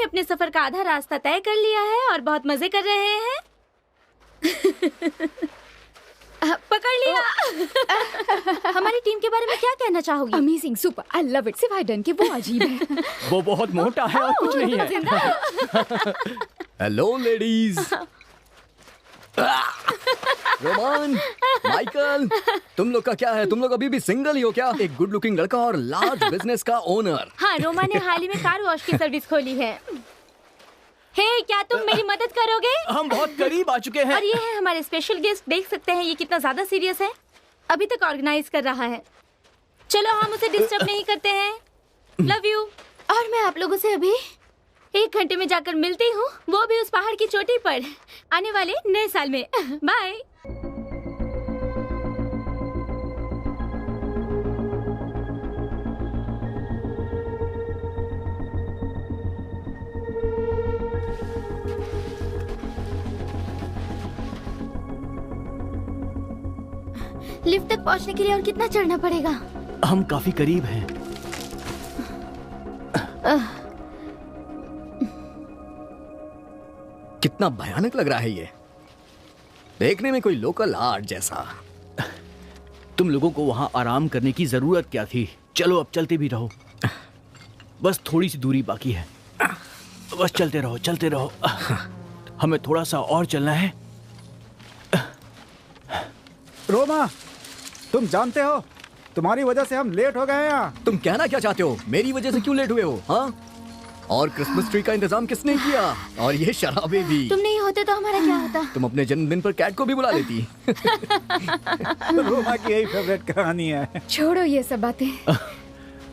अपने सफर का आधा रास्ता तय कर लिया है और बहुत मजे कर रहे हैं। पकड़ लिया। हमारी टीम के बारे में क्या कहना चाहोगी? Amazing, super, I love it. सिवाय डन के वो अजीब है। वो बहुत मोटा है और कुछ नहीं है। Hello ladies. रोमान, माइकल, तुम लोग का क्या है? तुम लोग अभी भी सिंगल ही हो क्या? एक गुड लुकिंग लड़का और लार्ज बिजनेस का ओनर। हाँ, रोमा ने हाल ही में कार वॉश की सर्विस खोली है। हे, क्या तुम मेरी मदद करोगे? हम बहुत करीब आ चुके हैं। और ये है हमारे स्पेशल गेस्ट। देख सकते हैं ये कितना ज्यादा सीरियस है। अभी तक ऑर्गेनाइज कर रहा है। चलो हम उसे डिस्टर्ब नहीं करते हैं। Love you. और मैं आप लोगों से अभी 1 घंटे में जाकर मिलती हूँ, वो भी उस पहाड़ की चोटी पर, आने वाले नए साल में। बाय। लिफ्ट तक पहुंचने के लिए और कितना चढ़ना पड़ेगा? हम काफी करीब हैं। कितना भयानक लग रहा है ये, देखने में कोई लोकल आर्ट जैसा। तुम लोगों को वहां आराम करने की जरूरत क्या थी? चलो अब चलते भी रहो। बस थोड़ी सी दूरी बाकी है। बस चलते रहो, चलते रहो। हमें थोड़ा सा और चलना है। रोमा, तुम जानते हो तुम्हारी वजह से हम लेट हो गए हैं यहाँ। तुम कहना क्या चाहते हो? मेरी वजह से क्यों लेट हुए हो? हाँ, और क्रिसमस ट्री का इंतजाम किसने किया? और ये शराबें भी। तुम नहीं होते तो हमारा क्या होता? तुम अपने जन्मदिन पर कैट को भी बुला लेती। रोमा की यही फेवरेट कहानी है। छोड़ो ये सब बातें।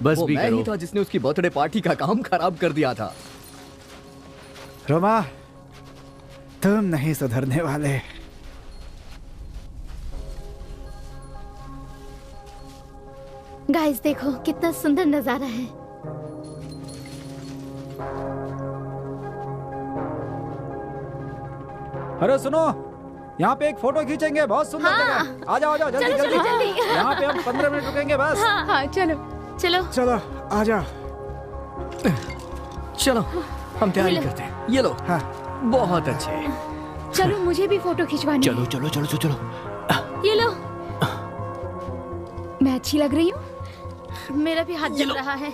बस वो भी मैं करो। ही था जिसने उसकी बर्थडे पार्टी का काम खराब कर दिया था। रोमा, तुम नहीं सुधरने वाले। गाइस देखो कितना सुंदर नजारा है। अरे सुनो, यहाँ पे एक फोटो खींचेंगे, बहुत सुंदर जगह। आ जाओ, आ जाओ, जल्दी चलो, जल्दी। चलो, जल्दी। यहाँ पे हम 15 मिनट रुकेंगे बस। हाँ चलो। चलो चलो आ जाओ। चलो हम तैयारी करते हैं। ये लो। हाँ। बहुत अच्छे। चलो मुझे भी फोटो खिंचवानी चलो चलो चलो चलो चलो। ये लो। मैं अच्छी लग रही हूँ? मेरा भी हाथ जल रहा है।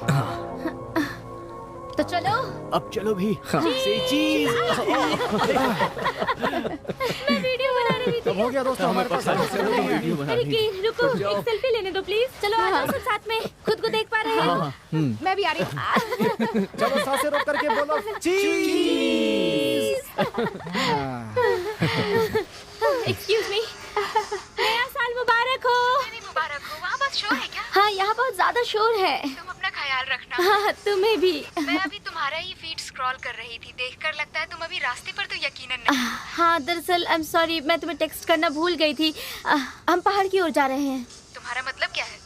तो चलो। अब चलो भी। से चीज। मैं वीडियो बना रही थी। अब हो गया दोस्तों, हमारे पास वीडियो बना अरे रही की, रुको, एक सेल्फी लेने दो प्लीज। चलो आ जाओ सब साथ में। खुद को देख पा रहे हैं? मैं भी आ रही हूँ। चलो सांसें रोक करके बोलो चीज। Excuse me. नया साल मुबारक हो। मुबारक हो। वहाँ बस शोर है क्या? हाँ, यहाँ बहुत ज्यादा शोर है। तुम अपना ख्याल रखना। हाँ, तुम्हें भी। मैं अभी तुम्हारा ही फीड स्क्रॉल कर रही थी, देखकर लगता है तुम अभी रास्ते पर तो यकीनन नहीं। हाँ, दरअसल आई एम सॉरी, मैं तुम्हें टेक्स्ट करना भूल गई थी। हम पहाड़ की ओर जा रहे हैं। तुम्हारा मतलब क्या है?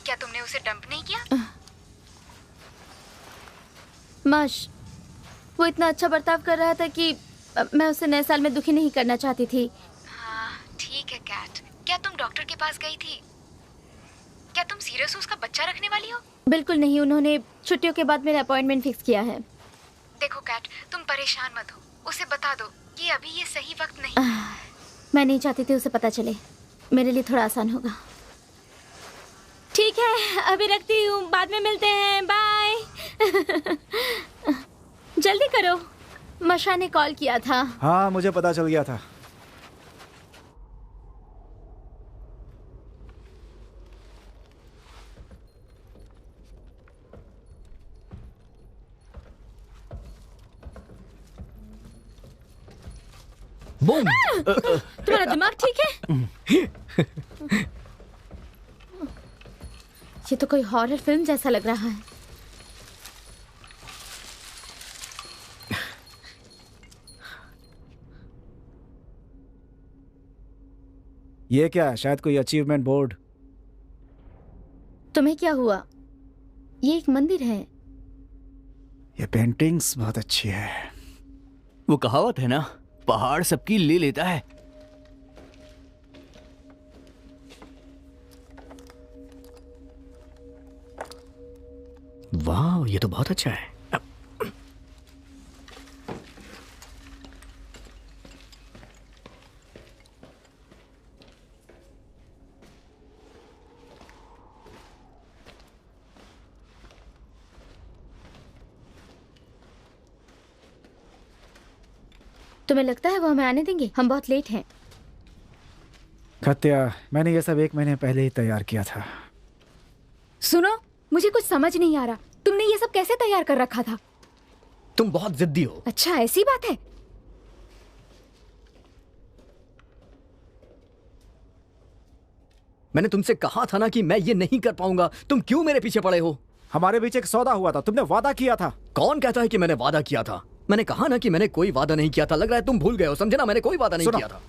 क्या तुमने उसे डंप नहीं किया? मश, वो इतना अच्छा बर्ताव कर रहा था कि मैं उसे नए साल में दुखी नहीं करना चाहती थी। हाँ ठीक है कैट। क्या तुम डॉक्टर के पास गई थी? क्या तुम सीरियस हो उसका बच्चा रखने वाली हो? बिल्कुल नहीं, उन्होंने छुट्टियों के बाद मेरा अपॉइंटमेंट फिक्स किया है। देखो कैट, तुम परेशान मत हो, उसे बता दो कि अभी ये सही वक्त नहीं है। मैं नहीं चाहती थी उसे पता चले, मेरे लिए थोड़ा आसान होगा। ठीक है, अभी रखती हूँ, बाद में मिलते हैं, बाय। जल्दी करो, मशा ने कॉल किया था। हाँ मुझे पता चल गया था। बूम। तुम्हारा दिमाग ठीक है? ये तो कोई हॉरर फिल्म जैसा लग रहा है। ये क्या, शायद कोई अचीवमेंट बोर्ड। तुम्हें क्या हुआ? ये एक मंदिर है। ये पेंटिंग्स बहुत अच्छी है। वो कहावत है ना, पहाड़ सबकी ले लेता है। वाह, ये तो बहुत अच्छा है। तुम्हें लगता है वो हमें आने देंगे? हम बहुत लेट हैं। कत्या, मैंने ये सब 1 महीने पहले ही तैयार किया था। सुनो, मुझे कुछ समझ नहीं आ रहा। तुमने ये सब कैसे तैयार कर रखा था? तुम बहुत जिद्दी हो। अच्छा, ऐसी बात है। मैंने तुमसे कहा था ना कि मैं ये नहीं कर पाऊंगा। तुम क्यों मेरे पीछे पड़े हो? हमारे बीच एक सौदा हुआ था, तुमने वादा किया था। कौन कहता है कि मैंने वादा किया था? मैंने कहा ना कि मैंने कोई वादा नहीं किया था। लग रहा है तुम भूल गए हो। समझे ना, मैंने कोई वादा नहीं सुनो, किया था।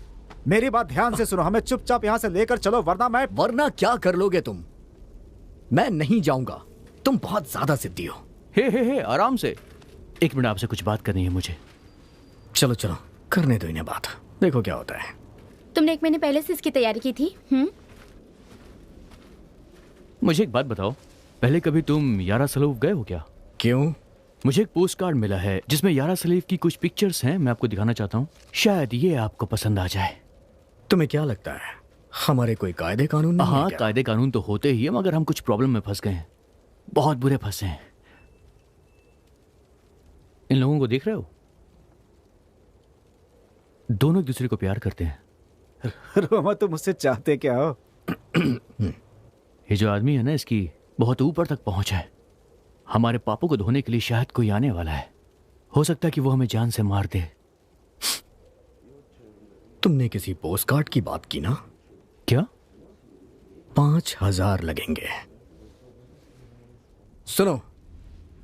मेरी बात ध्यान से सुनो। हमें चुपचाप यहाँ से लेकर चलो, वरना क्या कर लोगे तुम? मैं नहीं जाऊंगा। तुम बहुत ज्यादा जिद्दी हो। हे आराम से। 1 मिनट, आपसे कुछ बात करनी है मुझे। चलो चलो, करने दो इन्हें बात, देखो क्या होता है। तुमने 1 महीने पहले से इसकी तैयारी की थी? मुझे एक बात बताओ, पहले कभी तुम यारा सलूफ गए हो क्या? क्यों? मुझे एक पोस्ट कार्ड मिला है जिसमें यारा सलीफ की कुछ पिक्चर्स हैं। मैं आपको दिखाना चाहता हूँ, शायद ये आपको पसंद आ जाए। तुम्हें क्या लगता है हमारे कोई कायदे कानून नहीं है हाँ, क्या? कायदे कानून तो होते ही है, मगर हम कुछ प्रॉब्लम में फंस गए हैं। बहुत बुरे फंसे हैं। इन लोगों को देख रहे हो? दोनों एक दूसरे को प्यार करते हैं। रोमा, तुम मुझसे चाहते क्या हो? ये जो आदमी है ना, इसकी बहुत ऊपर तक पहुंच है। हमारे पापों को धोने के लिए शायद कोई आने वाला है। हो सकता है कि वो हमें जान से मार दे। तुमने किसी पोस्ट कार्ड की बात की ना? क्या? 5000 लगेंगे। सुनो,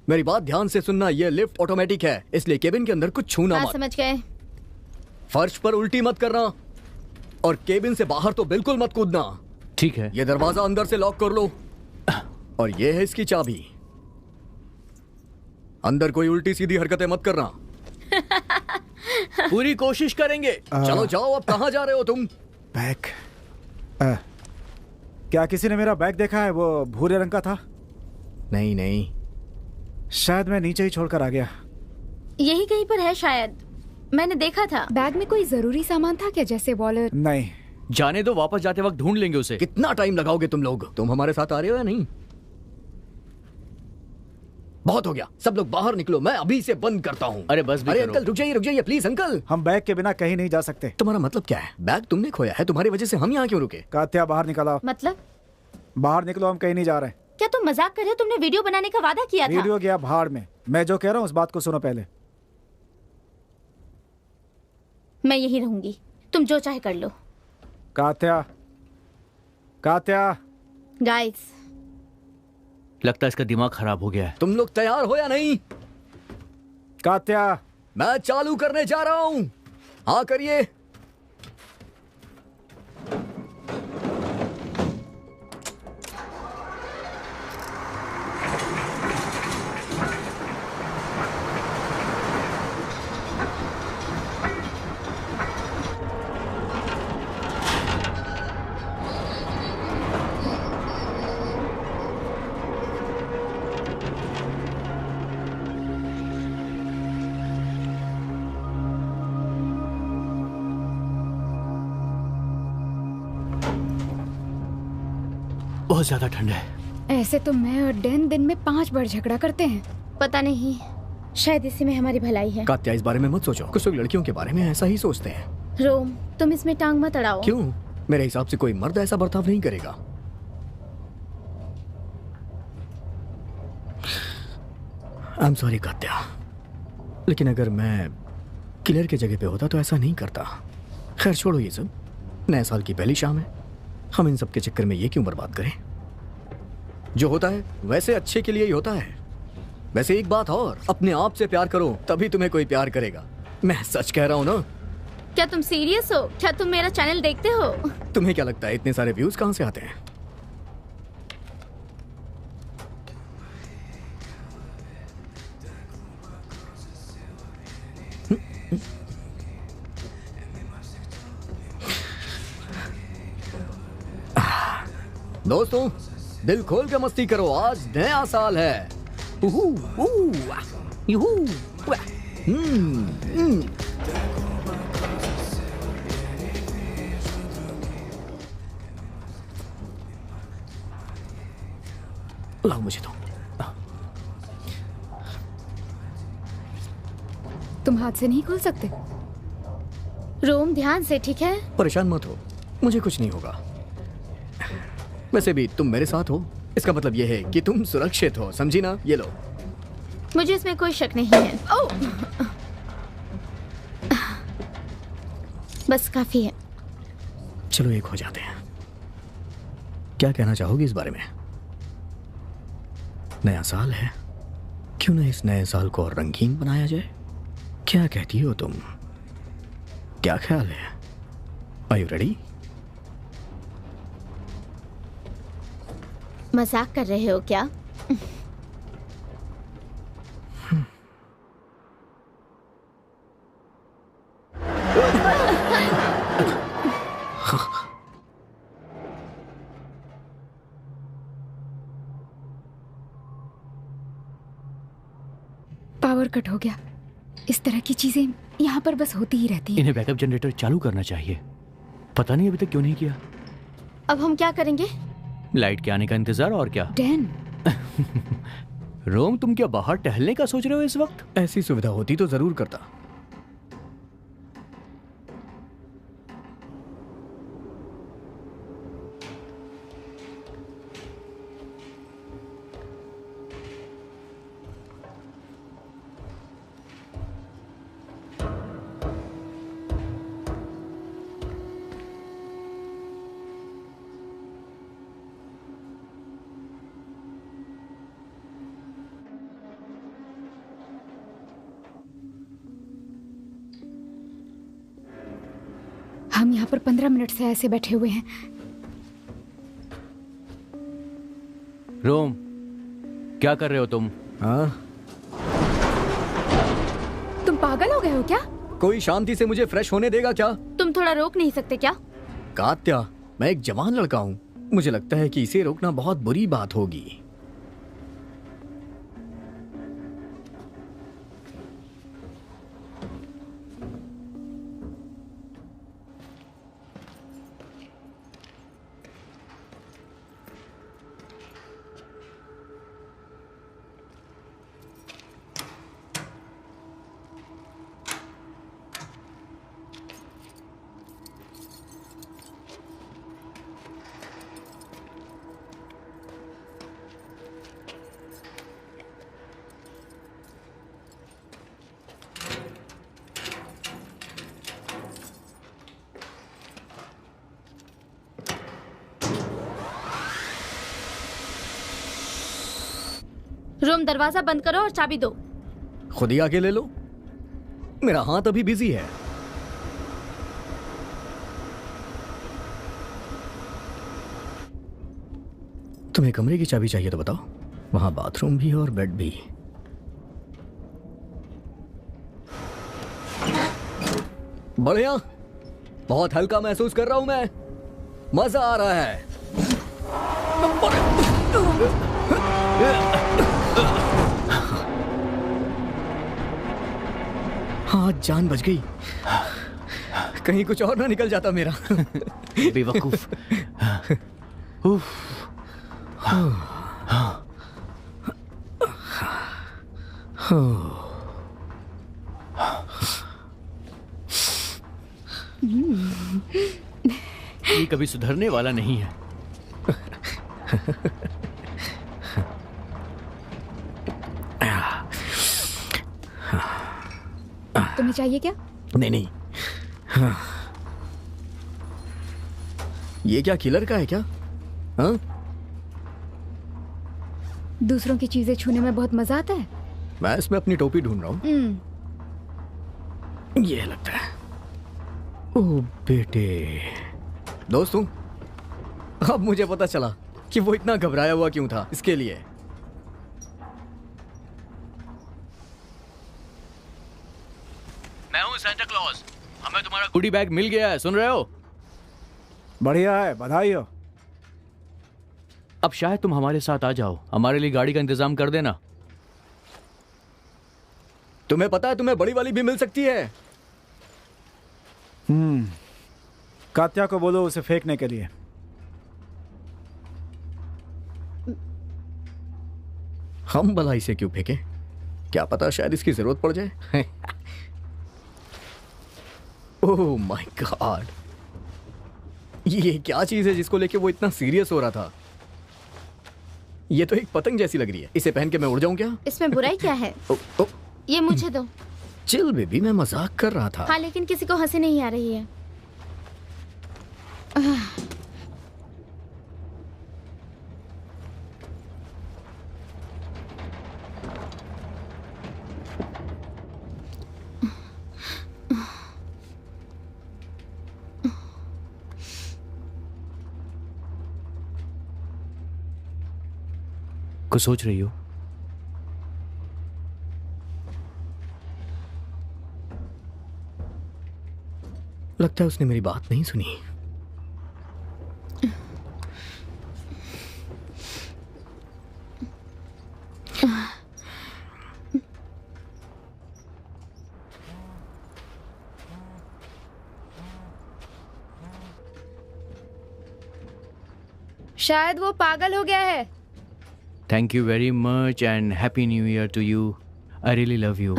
मेरी बात ध्यान से सुनना। ये लिफ्ट ऑटोमेटिक है, इसलिए केबिन के अंदर कुछ छूना हाँ, मत। समझ गए। फर्श पर उल्टी मत करना और केबिन से बाहर तो बिल्कुल मत कूदना। ठीक है। ये दरवाजा अंदर से लॉक कर लो और ये है इसकी चाबी। अंदर कोई उल्टी सीधी हरकतें मत करना। पूरी कोशिश करेंगे। चलो जाओ, अब कहाँ जा रहे हो तुम? बैग। क्या किसी ने मेरा बैग देखा है? वो भूरे रंग का था। नहीं नहीं, शायद मैं नीचे ही छोड़कर आ गया। यही कहीं पर है शायद, मैंने देखा था। बैग में कोई जरूरी सामान था क्या, जैसे वॉलेट? नहीं। जाने दो, वापस जाते वक्त ढूंढ लेंगे उसे। कितना टाइम लगाओगे तुम लोग? तुम हमारे साथ आ रहे हो या नहीं? बहुत हो गया, सब लोग बाहर निकलो। मैं अभी इसे बंद करता हूँ। अरे बस भी अरे करो। अंकल रुक जाइए प्लीज। अंकल, हम बैग के बिना कहीं नहीं जा सकते। तुम्हारा मतलब क्या है? बैग तुमने खोया है, तुम्हारी वजह से हम यहाँ क्यों रुके? कात्या, बाहर निकलो। मतलब बाहर निकलो, हम कहीं नहीं जा रहे। क्या तुम मजाक कर रहे हो? तुमने वीडियो बनाने का वादा किया था। वीडियो गया भाड़ में। मैं जो कह रहा हूँ उस बात को सुनो पहले। मैं यही रहूंगी, तुम जो चाहे कर लो। कात्या, कात्या। गाइस, लगता है इसका दिमाग खराब हो गया है। तुम लोग तैयार हो या नहीं? कात्या, मैं चालू करने जा रहा हूँ। हाँ करिए। बहुत ज्यादा ठंड है। ऐसे तो मैं और डैन दिन में 5 बार झगड़ा करते हैं। पता नहीं, शायद इसी में हमारी भलाई है। कात्या, इस बारे में मत सोचो। कुछ लोग लड़कियों के बारे में ऐसा ही सोचते हैं। रोम, तुम इसमें टांग मत अड़ाओ। क्यों? मेरे हिसाब से कोई मर्द ऐसा बर्ताव नहीं करेगा। आई एम सॉरी कात्या, लेकिन अगर मैं किलर की जगह पे होता तो ऐसा नहीं करता। खैर छोड़ो ये सब। नए साल की पहली शाम है, हम इन सब के चक्कर में ये क्यों बर्बाद करें? जो होता है वैसे अच्छे के लिए ही होता है। वैसे एक बात और, अपने आप से प्यार करो, तभी तुम्हें कोई प्यार करेगा। मैं सच कह रहा हूं ना। क्या तुम सीरियस हो? क्या तुम मेरा चैनल देखते हो? तुम्हें क्या लगता है इतने सारे व्यूज कहां से आते हैं? दोस्तों, दिल खोल के मस्ती करो, आज नया साल है। उहू, उहू, यूहू, वाह, लाओ मुझे तो। तुम हाथ से नहीं खोल सकते? रोम, ध्यान से, ठीक है? परेशान मत हो, मुझे कुछ नहीं होगा। वैसे भी तुम मेरे साथ हो, इसका मतलब यह है कि तुम सुरक्षित हो, समझी ना? ये लो। मुझे इसमें कोई शक नहीं है। ओह! बस काफी है। चलो एक हो जाते हैं। क्या कहना चाहोगी इस बारे में? नया साल है, क्यों ना इस नए साल को और रंगीन बनाया जाए? क्या कहती हो तुम? क्या ख्याल है? Are you ready? मजाक कर रहे हो क्या? पावर कट हो गया। इस तरह की चीजें यहाँ पर बस होती ही रहती हैं। इन्हें बैकअप जनरेटर चालू करना चाहिए। पता नहीं अभी तक क्यों नहीं किया। अब हम क्या करेंगे? लाइट के आने का इंतजार और क्या। डैन, रोम, तुम क्या बाहर टहलने का सोच रहे हो इस वक्त? ऐसी सुविधा होती तो जरूर करता। हम यहाँ पर 15 मिनट से ऐसे बैठे हुए हैं। रोम, क्या कर रहे हो तुम? हाँ, तुम पागल हो गए हो क्या? कोई शांति से मुझे फ्रेश होने देगा क्या? तुम थोड़ा रोक नहीं सकते क्या? कात्या, मैं एक जवान लड़का हूँ, मुझे लगता है कि इसे रोकना बहुत बुरी बात होगी। रोम, दरवाजा बंद करो और चाबी दो। खुद ही आके ले लो, मेरा हाथ अभी बिजी है। तुम्हें कमरे की चाबी चाहिए तो बताओ, वहां बाथरूम भी है और बेड भी। बढ़िया, बहुत हल्का महसूस कर रहा हूं मैं, मजा आ रहा है। हाँ, जान बच गई। कहीं कुछ और ना निकल जाता मेरा। बेवकूफ। उफ। ये कभी सुधरने वाला नहीं है। तुम्हें चाहिए क्या? नहीं नहीं। ये क्या किलर का है क्या? हाँ? दूसरों की चीजें छूने में बहुत मजा आता है। मैं इसमें अपनी टोपी ढूंढ रहा हूँ। ये लगता है। ओ बेटे, दोस्तों, अब मुझे पता चला कि वो इतना घबराया हुआ क्यों था। इसके लिए मैं हूँ सेंटा क्लॉज। हमें तुम्हारा गुडी बैग मिल गया है, सुन रहे हो? बढ़िया है, बधाई हो। अब शायद तुम हमारे साथ आ जाओ, हमारे लिए गाड़ी का इंतजाम कर देना। तुम्हें पता है तुम्हें बड़ी वाली भी मिल सकती है। कात्या को बोलो उसे फेंकने के लिए। हम भला इसे क्यों फेंके? क्या पता शायद इसकी जरूरत पड़ जाए। ओह माय गॉड, ये क्या चीज है जिसको लेके वो इतना सीरियस हो रहा था? ये तो एक पतंग जैसी लग रही है, इसे पहन के मैं उड़ जाऊं क्या? इसमें बुराई क्या है? ओ, ये मुझे दो। चिल बेबी, मैं मजाक कर रहा था। हाँ, लेकिन किसी को हंसी नहीं आ रही है। कुछ सोच रही हो? लगता है उसने मेरी बात नहीं सुनी। शायद वो पागल हो गया है। Thank you very much and happy new year to you. I really love you.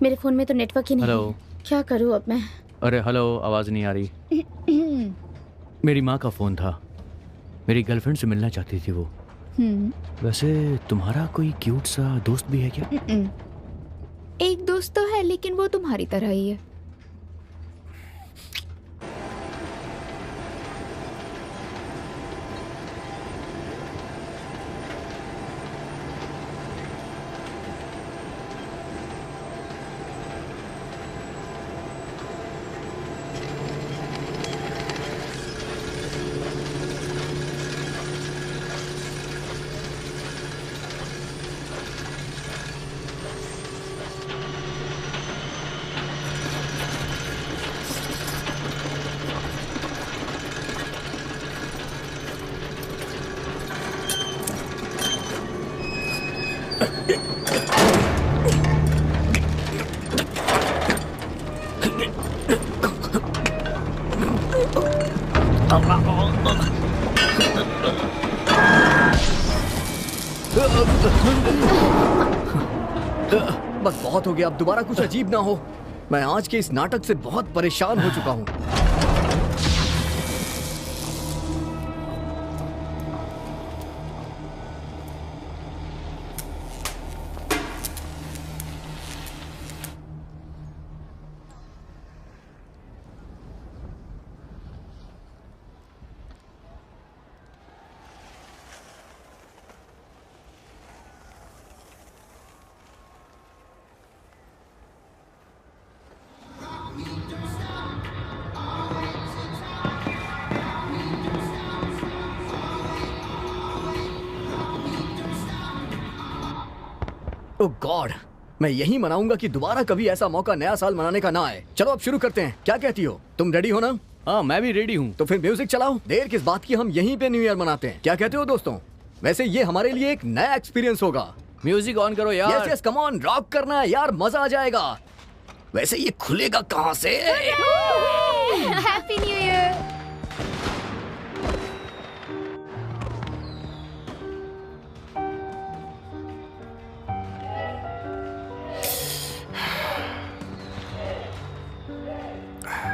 मेरे फोन में तो नेटवर्क ही नहीं हेलो। है। क्या करूँ अब मैं? अरे हेलो, आवाज नहीं आ रही। मेरी माँ का फोन था, मेरी गर्लफ्रेंड से मिलना चाहती थी वो। वैसे तुम्हारा कोई क्यूट सा दोस्त भी है क्या? एक दोस्त तो है, लेकिन वो तुम्हारी तरह ही है। बस बहुत हो गया, अब दोबारा कुछ अजीब ना हो। मैं आज के इस नाटक से बहुत परेशान हो चुका हूँ। ओह गॉड, मैं यही मनाऊंगा कि दोबारा कभी ऐसा मौका नया साल मनाने का ना आए। चलो अब शुरू करते हैं, क्या कहती हो? तुम रेडी हो ना? हाँ, मैं भी रेडी हूँ। तो फिर म्यूजिक चलाओ। देर किस बात की, हम यहीं पे न्यू ईयर मनाते हैं। क्या कहते हो दोस्तों? वैसे ये हमारे लिए एक नया एक्सपीरियंस होगा। म्यूजिक ऑन करो यार। Yes yes, come on, rock करना है यार, मजा आ जाएगा। वैसे ये खुलेगा कहाँ से? Happy new year.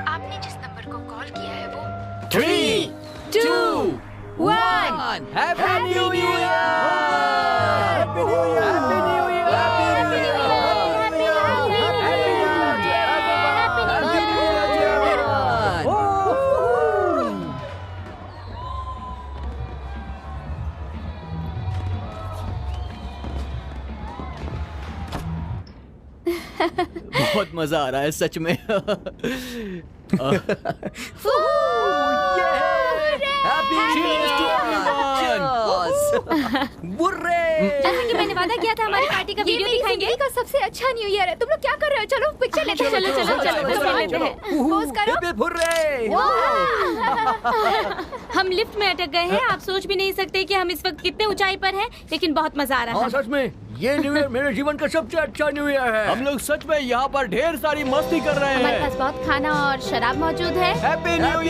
आपने जिस नंबर को कॉल किया है वो 3, 2, 1 हैप्पी न्यू बहुत मजा आ रहा है सच में। जैसे कि मैंने वादा किया था, हमारी पार्टी का वीडियो दिखाएंगे। का सबसे अच्छा न्यू ईयर है। तुम लोग क्या कर रहे हो? चलो पिक्चर लेते हैं। चलो चलो चलो तस्वीर लेते हैं। पोज करो। हम लिफ्ट में अटक गए हैं। आप सोच भी नहीं सकते कि हम इस वक्त कितने ऊंचाई पर हैं, लेकिन बहुत मजा आ रहा हाँ है। सच में ये न्यू ईयर मेरे जीवन का सबसे अच्छा न्यू ईयर है। हम लोग सच में यहाँ पर ढेर सारी मस्ती कर रहे हमारे हैं। पास बहुत खाना और शराब मौजूद है। Happy new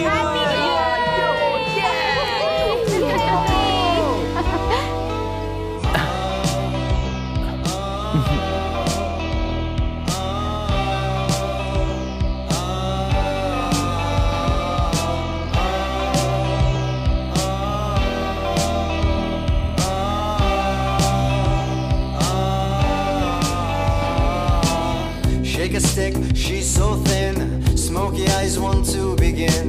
a stick. She's so thin, smoky eyes want to begin.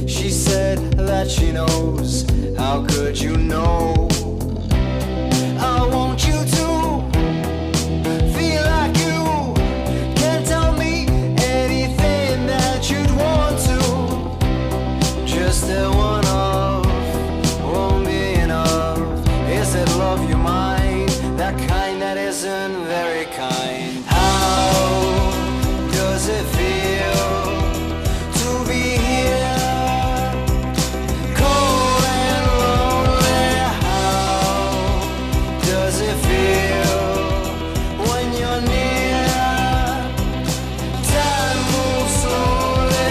She said that she knows. How could you know? I want you to feel like you can tell me anything that you'd want to. Just that one off won't be enough. Is it love you mind? That kind that isn't very kind. How does it feel to be here, cold and lonely? How does it feel when you're near? Time moves slowly.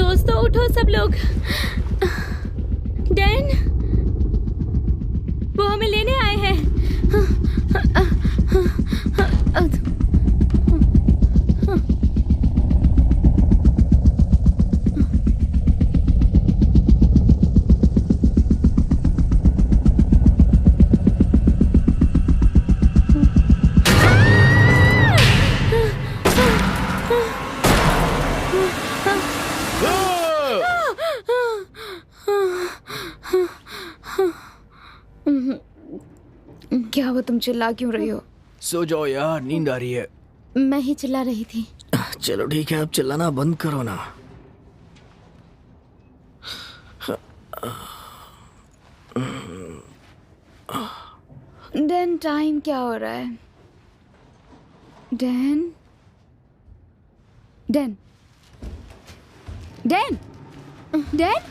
दोस्तों उठो सब लोग। Dan, वो हमें लेने आए हैं। क्या वो, तुम चिल्ला क्यों रही हो? सो जाओ यार, नींद आ रही है। मैं ही चिल्ला रही थी। चलो ठीक है, अब चिल्लाना बंद करो ना। डैन, टाइम क्या हो रहा है? Dan, Dan, Dan, Dan.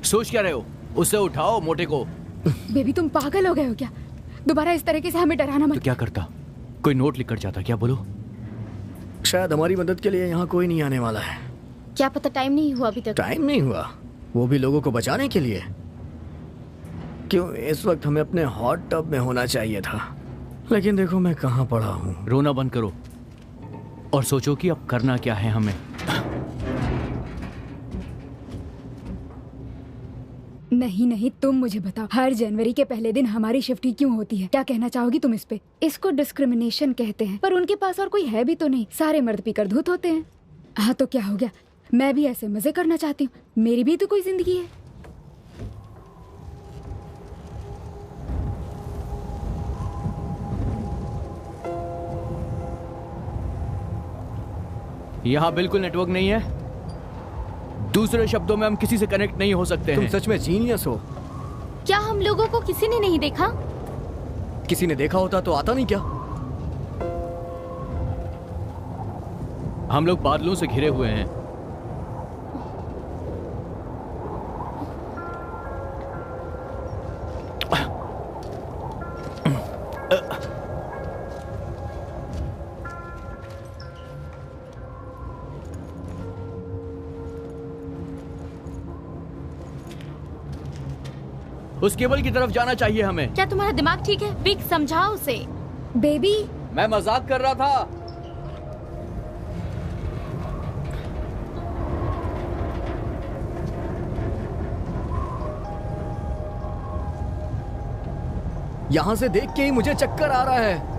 सोच क्या रहे हो? उसे उठाओ, मोटे को। बेबी, तुम पागल हो गए हो क्या? दोबारा इस तरीके से हमें डराना मत। तो क्या करता? कोई नोट लिख कर जाता क्या? बोलो। शायद हमारी मदद के लिए यहाँ कोई नहीं आने वाला है। क्या पता, टाइम नहीं हुआ अभी तक। टाइम नहीं हुआ? वो भी लोगों को बचाने के लिए? क्यों, इस वक्त हमें अपने हॉट टब में होना चाहिए था। लेकिन देखो मैं कहाँ पड़ा हूँ। रोना बंद करो और सोचो कि अब करना क्या है हमें। नहीं नहीं, तुम मुझे बताओ, हर जनवरी के पहले दिन हमारी शिफ्ट ही क्यों होती है? क्या कहना चाहोगी तुम इस पे? इसको डिस्क्रिमिनेशन कहते हैं, पर उनके पास और कोई है भी तो नहीं। सारे मर्द पीकर धूत होते हैं। हाँ तो क्या हो गया, मैं भी ऐसे मजे करना चाहती हूँ। मेरी भी तो कोई जिंदगी है। यहाँ बिल्कुल नेटवर्क नहीं है। दूसरे शब्दों में हम किसी से कनेक्ट नहीं हो सकते तुम हैं। सच में जीनियस हो। क्या हम लोगों को किसी ने नहीं देखा? किसी ने देखा होता तो आता नहीं क्या? हम लोग बादलों से घिरे हुए हैं। उस केबल की तरफ जाना चाहिए हमें। क्या तुम्हारा दिमाग ठीक है? विक, समझाओ उसे। बेबी, मैं मजाक कर रहा था। यहाँ से देख के ही मुझे चक्कर आ रहा है।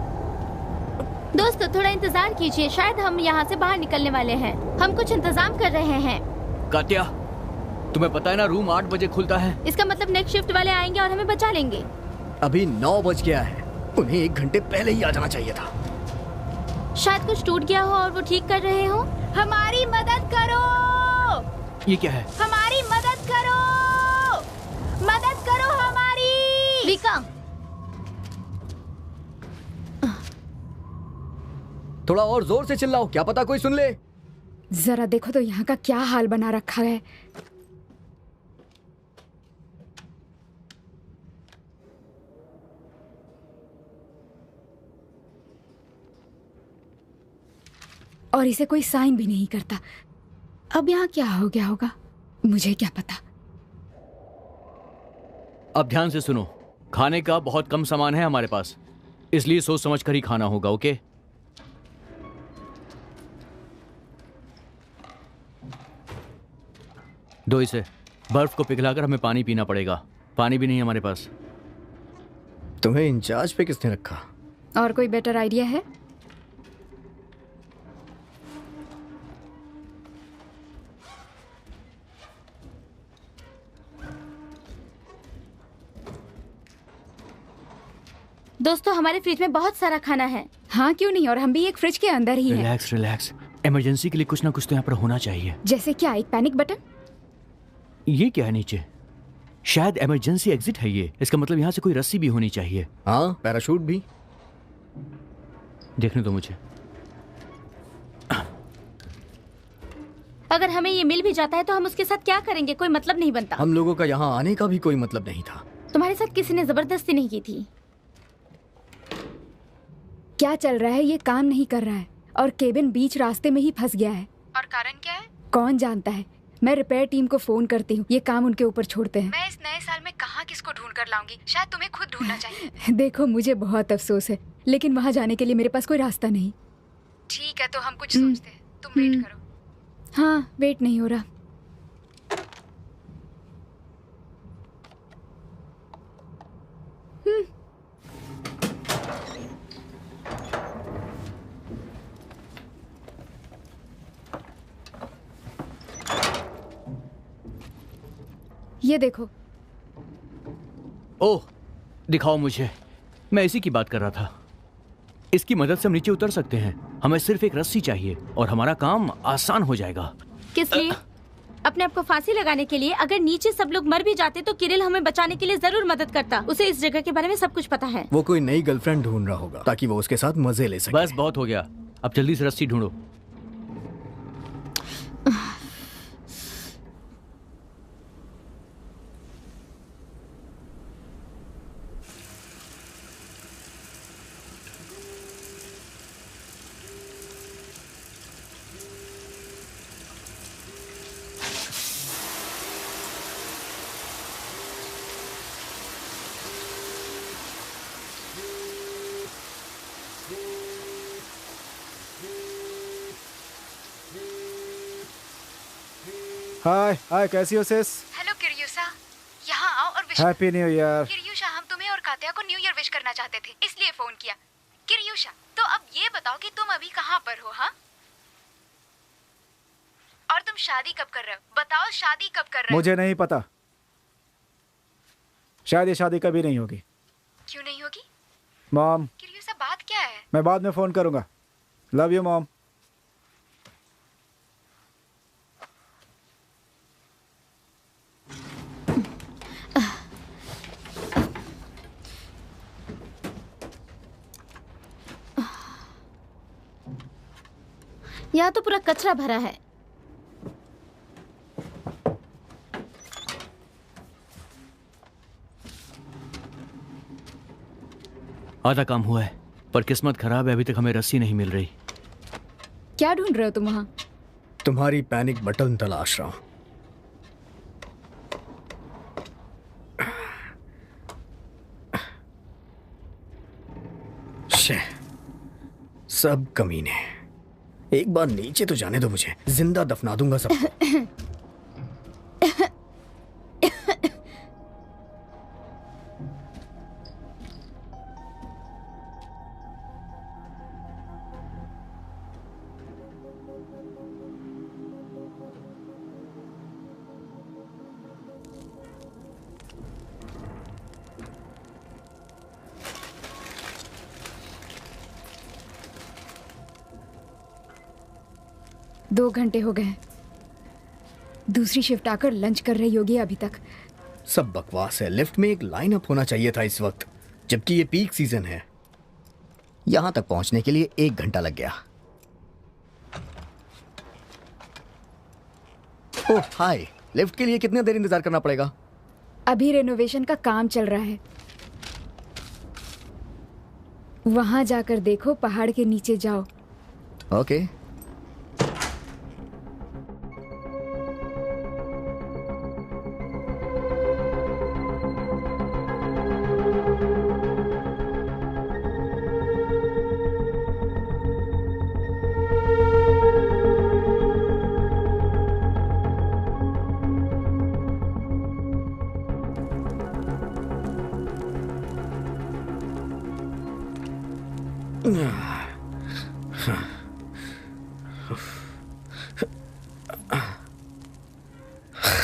दोस्तों थोड़ा इंतजार कीजिए, शायद हम यहाँ से बाहर निकलने वाले हैं। हम कुछ इंतजाम कर रहे हैं। कात्या, तुम्हें पता है ना रूम 8 बजे खुलता है। इसका मतलब नेक्स्ट शिफ्ट वाले आएंगे और हमें बचा लेंगे। अभी 9 बज गया है, उन्हें 1 घंटे पहले ही आ जाना चाहिए था। शायद कुछ टूट गया हो और वो ठीक कर रहे हो। हमारी मदद करो, ये क्या है? हमारी मदद करो, मदद करो हमारी। विका, थोड़ा और जोर से चिल्लाओ, क्या पता कोई सुन ले। जरा देखो तो यहाँ का क्या हाल बना रखा है। और इसे कोई साइन भी नहीं करता। अब यहाँ क्या हो गया होगा, मुझे क्या पता। अब ध्यान से सुनो, खाने का बहुत कम सामान है हमारे पास, इसलिए सोच समझ कर ही खाना होगा। ओके? दो इसे। बर्फ को पिघलाकर हमें पानी पीना पड़ेगा। पानी भी नहीं है हमारे पास। तुम्हें इंचार्ज पे किसने रखा? और कोई बेटर आइडिया है? दोस्तों हमारे फ्रिज में बहुत सारा खाना है। हाँ क्यों नहीं, और हम भी एक फ्रिज के अंदर ही हैं। रिलैक्स रिलैक्स, इमरजेंसी के लिए कुछ ना कुछ तो यहाँ पर होना चाहिए। जैसे क्या? एक पैनिक बटन? ये क्या है नीचे? शायद इमरजेंसी एग्जिट है ये। इसका मतलब यहाँ से कोई रस्सी भी होनी चाहिए। हाँ, पैराशूट भी। देखने दो मुझे। अगर हमें ये मिल भी जाता है तो हम उसके साथ क्या करेंगे? कोई मतलब नहीं बनता। हम लोगों का यहाँ आने का भी कोई मतलब नहीं था। तुम्हारे साथ किसी ने जबरदस्ती नहीं की थी। क्या चल रहा है? ये काम नहीं कर रहा है और केबिन बीच रास्ते में ही फंस गया है। और कारण क्या है? कौन जानता है। मैं रिपेयर टीम को फोन करती हूँ, ये काम उनके ऊपर छोड़ते हैं। मैं इस नए साल में कहाँ किसको ढूंढ कर लाऊंगी? शायद तुम्हें खुद ढूंढना चाहिए। देखो मुझे बहुत अफसोस है, लेकिन वहाँ जाने के लिए मेरे पास कोई रास्ता नहीं। ठीक है, तो हम कुछ सोचते हैं। तुम वेट करो। हाँ, वेट नहीं हो रहा। ये देखो। ओह, दिखाओ मुझे। मैं इसी की बात कर रहा था। इसकी मदद से हम नीचे उतर सकते हैं। हमें सिर्फ एक रस्सी चाहिए और हमारा काम आसान हो जाएगा। किस लिए? अपने आप को फांसी लगाने के लिए। अगर नीचे सब लोग मर भी जाते तो किरिल हमें बचाने के लिए जरूर मदद करता। उसे इस जगह के बारे में सब कुछ पता है। वो कोई नई गर्लफ्रेंड ढूंढ रहा होगा ताकि वो उसके साथ मजे ले सके। बस बहुत हो गया, अब जल्दी से रस्सी ढूंढो। हाय हाय, कैसी हो सिस? हेलो किरियुसा, यहाँ आओ और विश। Happy new year. किरियुसा, हम तुम्हें और कात्या को न्यू ईयर विश करना चाहते थे, इसलिए फोन किया। किरियुसा, तो अब ये बताओ कि तुम अभी कहाँ पर हो? हाँ, और तुम शादी कब कर रहे हो? बताओ, शादी कब कर रहे हो? मुझे नहीं पता। शायद ये शादी कभी नहीं होगी। क्यों नहीं होगी? मॉम, किरियुसा, बात क्या है? मैं बाद में फोन करूंगा। Love you mom. यहाँ तो पूरा कचरा भरा है। आधा काम हुआ है, पर किस्मत खराब है, अभी तक हमें रस्सी नहीं मिल रही। क्या ढूंढ रहे हो तुम वहाँ? तुम्हारी पैनिक बटन तलाश रहा हूं। सब कमीने। एक बार नीचे तो जाने दो मुझे, जिंदा दफना दूंगा सबको। 2 घंटे हो गए। दूसरी शिफ्ट आकर लंच कर रही होगी अभी तक। सब बकवास है। लिफ्ट में एक लाइन अप होना चाहिए था इस वक्त, जबकि ये पीक सीजन है। यहां तक पहुंचने के लिए 1 घंटा लग गया। ओह हाय, लिफ्ट के लिए कितनी देर इंतजार करना पड़ेगा? अभी रेनोवेशन का काम चल रहा है। वहां जाकर देखो, पहाड़ के नीचे जाओ। ओके।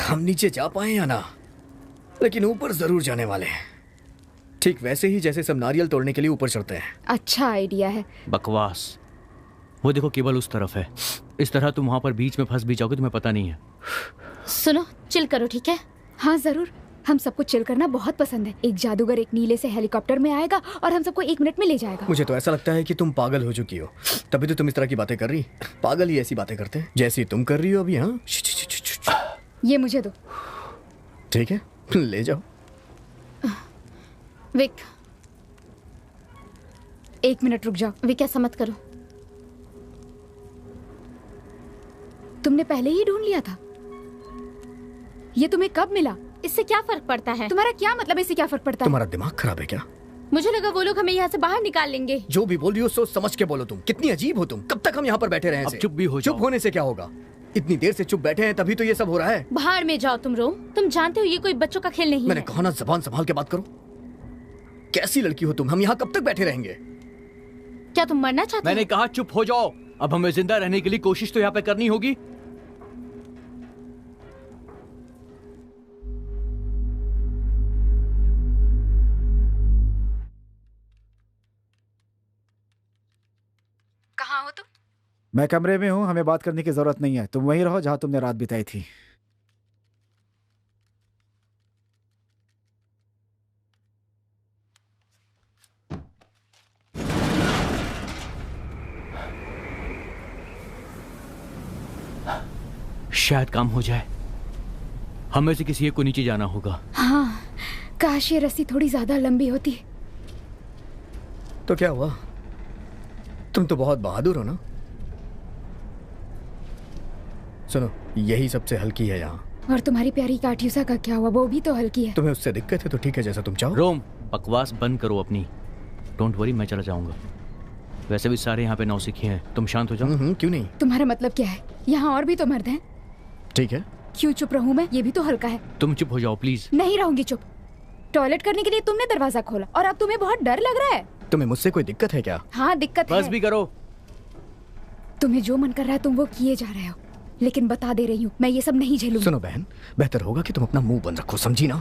हम नीचे जा पाए या ना, लेकिन ऊपर जरूर जाने वाले हैं। ठीक वैसे ही जैसे सब नारियल तोड़ने के लिए ऊपर चढ़ते हैं। अच्छा आइडिया है। बकवास। वो देखो केबल उस तरफ है। इस तरह तुम वहां पर बीच में फंस भी जाओगे, तुम्हें पता नहीं है। सुनो, चिल करो, ठीक है? हाँ जरूर, हम सबको चिल करना बहुत पसंद है। एक जादूगर एक नीले से हेलीकॉप्टर में आएगा और हम सबको 1 मिनट में ले जाएगा। मुझे तो ऐसा लगता है कि तुम पागल हो चुकी हो, तभी तो तुम इस तरह की बातें कर रही। पागल ही ऐसी बातें करते हैं जैसी तुम कर रही हो अभी। हाँ, ये मुझे दो। ठीक है, ले जाओ। विक, 1 मिनट रुक जाओ। विक ऐसा मत करो। तुमने पहले ही ढूंढ लिया था? ये तुम्हें कब मिला? इससे क्या फर्क पड़ता है? तुम्हारा क्या मतलब? इससे क्या फर्क पड़ता है? तुम्हारा दिमाग खराब है क्या? मुझे लगा वो लोग हमें यहाँ से बाहर निकाल लेंगे। जो भी बोल रही हो सोच समझ के बोलो। तुम कितनी अजीब हो तुम। कब तक हम यहाँ पर बैठे रहे? अब चुप भी हो जाओ। चुप होने से क्या होगा? इतनी देर से चुप बैठे हैं तभी तो ये सब हो रहा है। बाहर में जाओ तुम रोम। तुम जानते हो ये कोई बच्चों का खेल नहीं मैंने है। कहा ना, जबान संभाल के बात करो। कैसी लड़की हो तुम? हम यहाँ कब तक बैठे रहेंगे? क्या तुम मरना चाहते मैंने हो? कहा चुप हो जाओ। अब हमें जिंदा रहने के लिए कोशिश तो यहाँ पे करनी होगी। कहाँ हो तुम? मैं कमरे में हूँ, हमें बात करने की जरूरत नहीं है। तुम वहीं रहो जहाँ तुमने रात बिताई थी। शायद काम हो जाए। हमें से किसी एक को नीचे जाना होगा। हाँ, काश ये रस्सी थोड़ी ज्यादा लंबी होती। तो क्या हुआ? तुम तो बहुत बहादुर हो ना। सुनो, यही सबसे हल्की है यहाँ। और तुम्हारी प्यारी काट्यूसा का क्या हुआ? वो भी तो हल्की है। तुम्हें उससे दिक्कत है तो ठीक है, जैसा तुम चाहो। रोम, बकवास बंद करो अपनी। डोंट वरी, मैं चला जाऊंगा। वैसे भी सारे यहाँ पे नौसिखिए हैं। तुम शांत हो जाओ। क्यों नहीं? तुम्हारा मतलब क्या है? यहाँ और भी तो मर्द हैं। ठीक है। क्यों चुप रहूं मैं? ये भी तो हल्का है। तुम चुप हो जाओ प्लीज। नहीं रहूंगी चुप। टॉयलेट करने के लिए तुमने दरवाजा खोला और अब तुम्हें बहुत डर लग रहा है। तुम्हें मुझसे कोई दिक्कत है क्या? हाँ दिक्कत बस है। भी करो। तुम्हें जो मन कर रहा है तुम वो किए जा रहे हो, लेकिन बता दे रही हूँ मैं ये सब नहीं झेलूंगी। सुनो बहन, बेहतर होगा कि तुम अपना मुंह बंद रखो, समझी ना?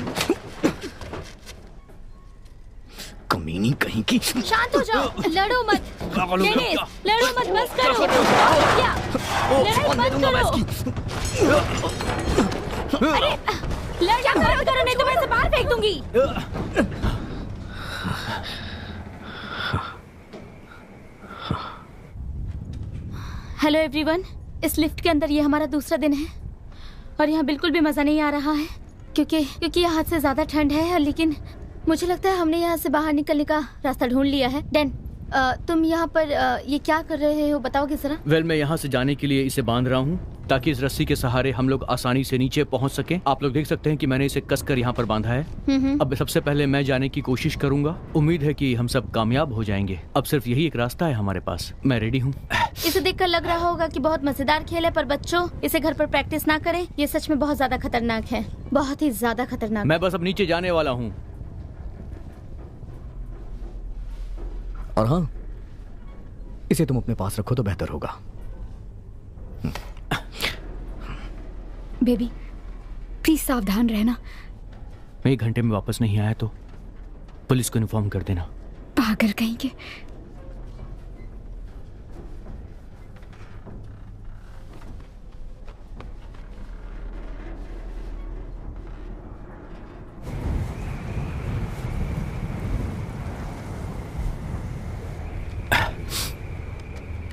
कमीनी कहीं की। शांत हो जाओ, लड़ो मत। डेनिस, लड़ो मत, बस करो। क्या? लड़ाई मत करो। अरे, लड़ाई मत करो, नहीं तो मैं इसे बाहर फेंक दूंगी। हेलो एवरीवन, इस लिफ्ट के अंदर ये हमारा दूसरा दिन है और यहाँ बिल्कुल भी मजा नहीं आ रहा है क्योंकि यहाँ से ज्यादा ठंड है। लेकिन मुझे लगता है हमने यहाँ से बाहर निकलने का रास्ता ढूंढ लिया है। डैन, तुम यहाँ पर ये क्या कर रहे हो बताओगे जरा? वेल, मैं यहाँ से जाने के लिए इसे बांध रहा हूँ ताकि इस रस्सी के सहारे हम लोग आसानी से नीचे पहुँच सकें। आप लोग देख सकते हैं कि मैंने इसे कसकर यहाँ पर बांधा है। अब सबसे पहले मैं जाने की कोशिश करूंगा। उम्मीद है कि हम सब कामयाब हो जाएंगे। अब सिर्फ यही एक रास्ता है हमारे पास। मैं रेडी हूँ। इसे देखकर लग रहा होगा कि बहुत मजेदार खेल है, पर बच्चों इसे घर पर प्रैक्टिस ना करें। ये सच में बहुत ज्यादा खतरनाक है, बहुत ही ज्यादा खतरनाक। मैं बस अब नीचे जाने वाला हूँ। और हाँ, इसे तुम अपने पास रखो तो बेहतर होगा। बेबी प्लीज सावधान रहना। मैं 1 घंटे में वापस नहीं आया तो पुलिस को इन्फॉर्म कर देना। पागल कहीं के।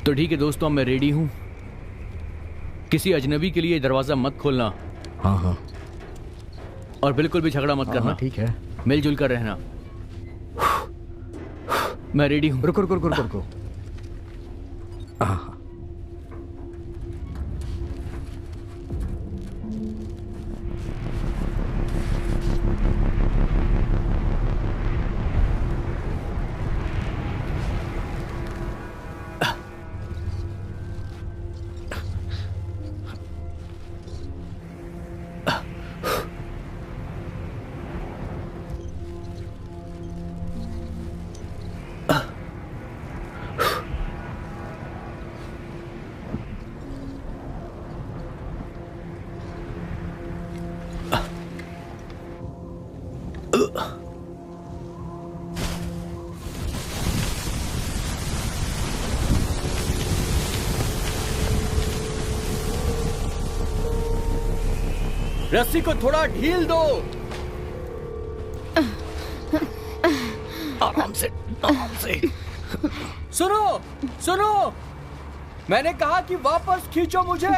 तो ठीक है दोस्तों, मैं रेडी हूं। किसी अजनबी के लिए दरवाजा मत खोलना। हाँ हाँ और बिल्कुल भी झगड़ा मत करना। ठीक है। मिलजुल कर रहना। मैं रेडी हूं। रुको रुको रुको रुको रुको। हाँ रस्सी को थोड़ा ढील दो। आराम से आराम से। सुनो सुनो, मैंने कहा कि वापस खींचो मुझे।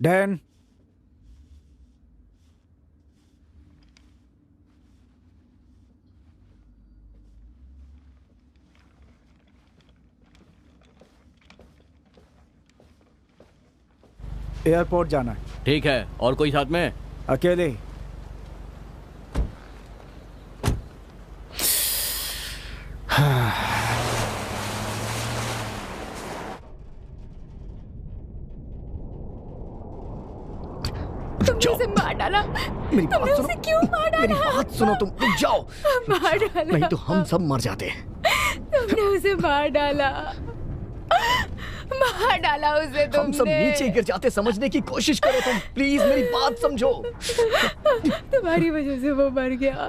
डैन, एयरपोर्ट जाना है। ठीक है, और कोई साथ में? अकेले। तुमने उसे मार डाला। मेरी बात तुमने सुनो। उसे क्यों मार डाला? मेरी बात सुनो, तुम रुक जाओ। मार डाला। नहीं तो हम सब मर जाते। तुमने उसे मार डाला। मार डाला उसे तुमने। हम सब नीचे गिर जाते। समझने की कोशिश करो तुम, प्लीज मेरी बात समझो। तुम्हारी वजह से वो मर गया।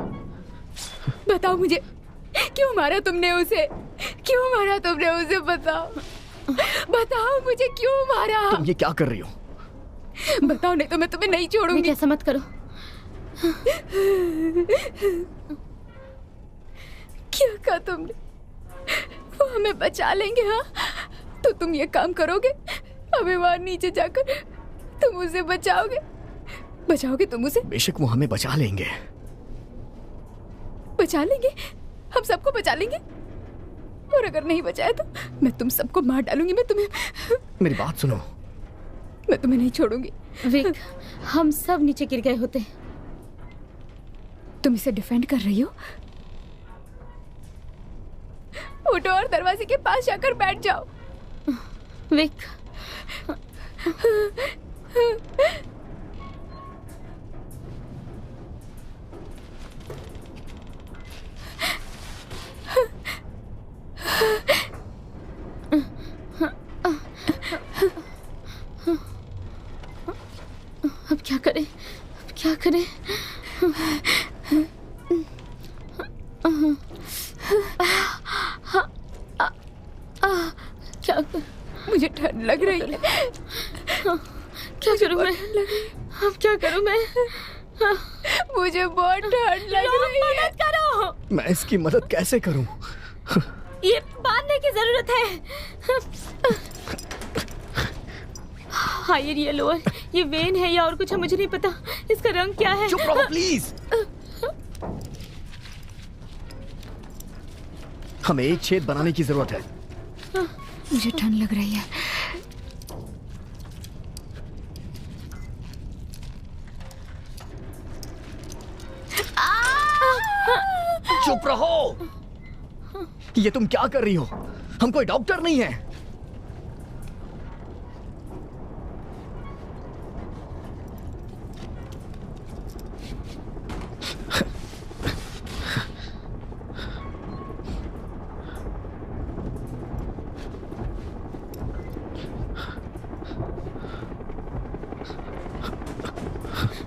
बताओ मुझे, क्यों मारा तुमने उसे? क्यों मारा तुमने उसे? बताओ, बताओ मुझे, क्यों मारा? तुम ये क्या कर रही हो? बताओ, नहीं तो मैं तुम्हें नहीं छोड़ूंगी। ऐसा मत करो। क्या कहा तुमने? वो हमें बचा लेंगे? हाँ, तो तुम ये काम करोगे? हमें वहां नीचे जाकर तुम उसे बचाओगे? बचाओगे तुम उसे? बेशक वो हमें बचा लेंगे। बचा लेंगे? हम सबको बचा लेंगे? और अगर नहीं बचाया तो मैं तुम सबको मार डालूंगी। मैं तुम्हें, मेरी बात सुनो। मैं तुम्हें नहीं छोड़ूंगी। विक, हम सब नीचे गिर गए होते। तुम इसे डिफेंड कर रही हो? उठो और दरवाजे के पास जाकर बैठ जाओ। विक, ठंड लग रही है। क्या करूं मैं? अब क्या करूं मैं? मुझे बहुत ठंड लग रही है। मदद करो। मैं इसकी मदद कैसे करूं? ये बांधने की जरूरत है। हायर ये लोअर, ये वेन है या और कुछ है, मुझे नहीं पता। इसका रंग क्या है? चुप रहो प्लीज। हमें एक छेद बनाने की जरूरत है। मुझे ठंड लग रही है। चुप रहो। ये तुम क्या कर रही हो? हम कोई डॉक्टर नहीं है।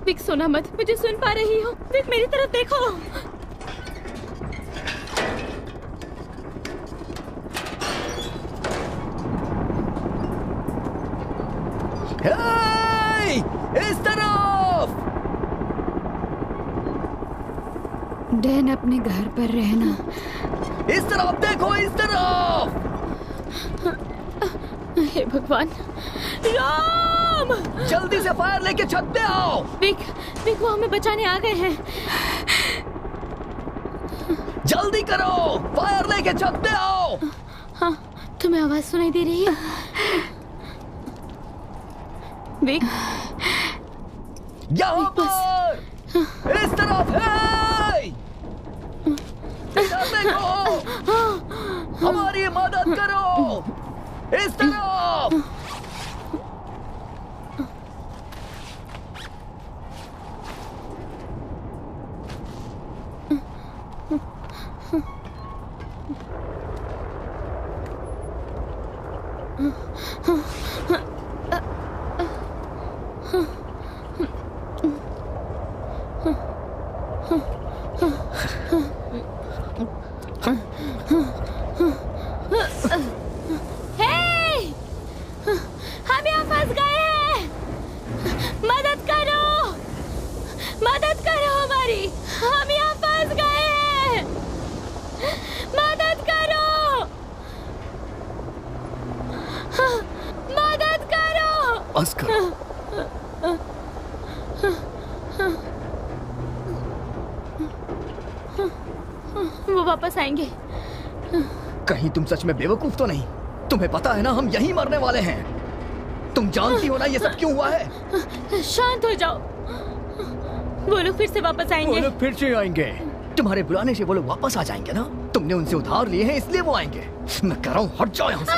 विक सुना मत, मुझे सुन पा रही हो? विक मेरी तरफ देखो। हे! इस तरफ। डैन अपने घर पर रहना। इस तरफ देखो, इस तरफ। हे भगवान। राम! जल्दी से फायर लेके छत पे आओ। विक वो हमें बचाने आ गए हैं। जल्दी करो, फायर लेके छत पे आओ। हाँ, तुम्हें आवाज सुनाई दे रही है? विक, यहाँ पर, इस तरफ है। इधर देखो, हमारी मदद करो। इस तरफ। हम यहाँ फंस गए हैं। मदद करो हमारी। हम यहाँ फंस गए हैं। मदद करो। बस करो। वो वापस आएंगे। कहीं तुम सच में बेवकूफ तो नहीं? तुम्हें पता है ना हम यहीं मरने वाले हैं। तुम जानती हो ना ये सब क्यों हुआ है? शांत हो जाओ। वो लोग फिर से वापस वो आएंगे। लोग फिर से आएंगे। तुम्हारे बुलाने से वो लोग वापस आ जाएंगे ना। तुमने उनसे उधार लिए हैं इसलिए वो आएंगे। मैं कह रहा हूँ हट जाओ यहाँ से।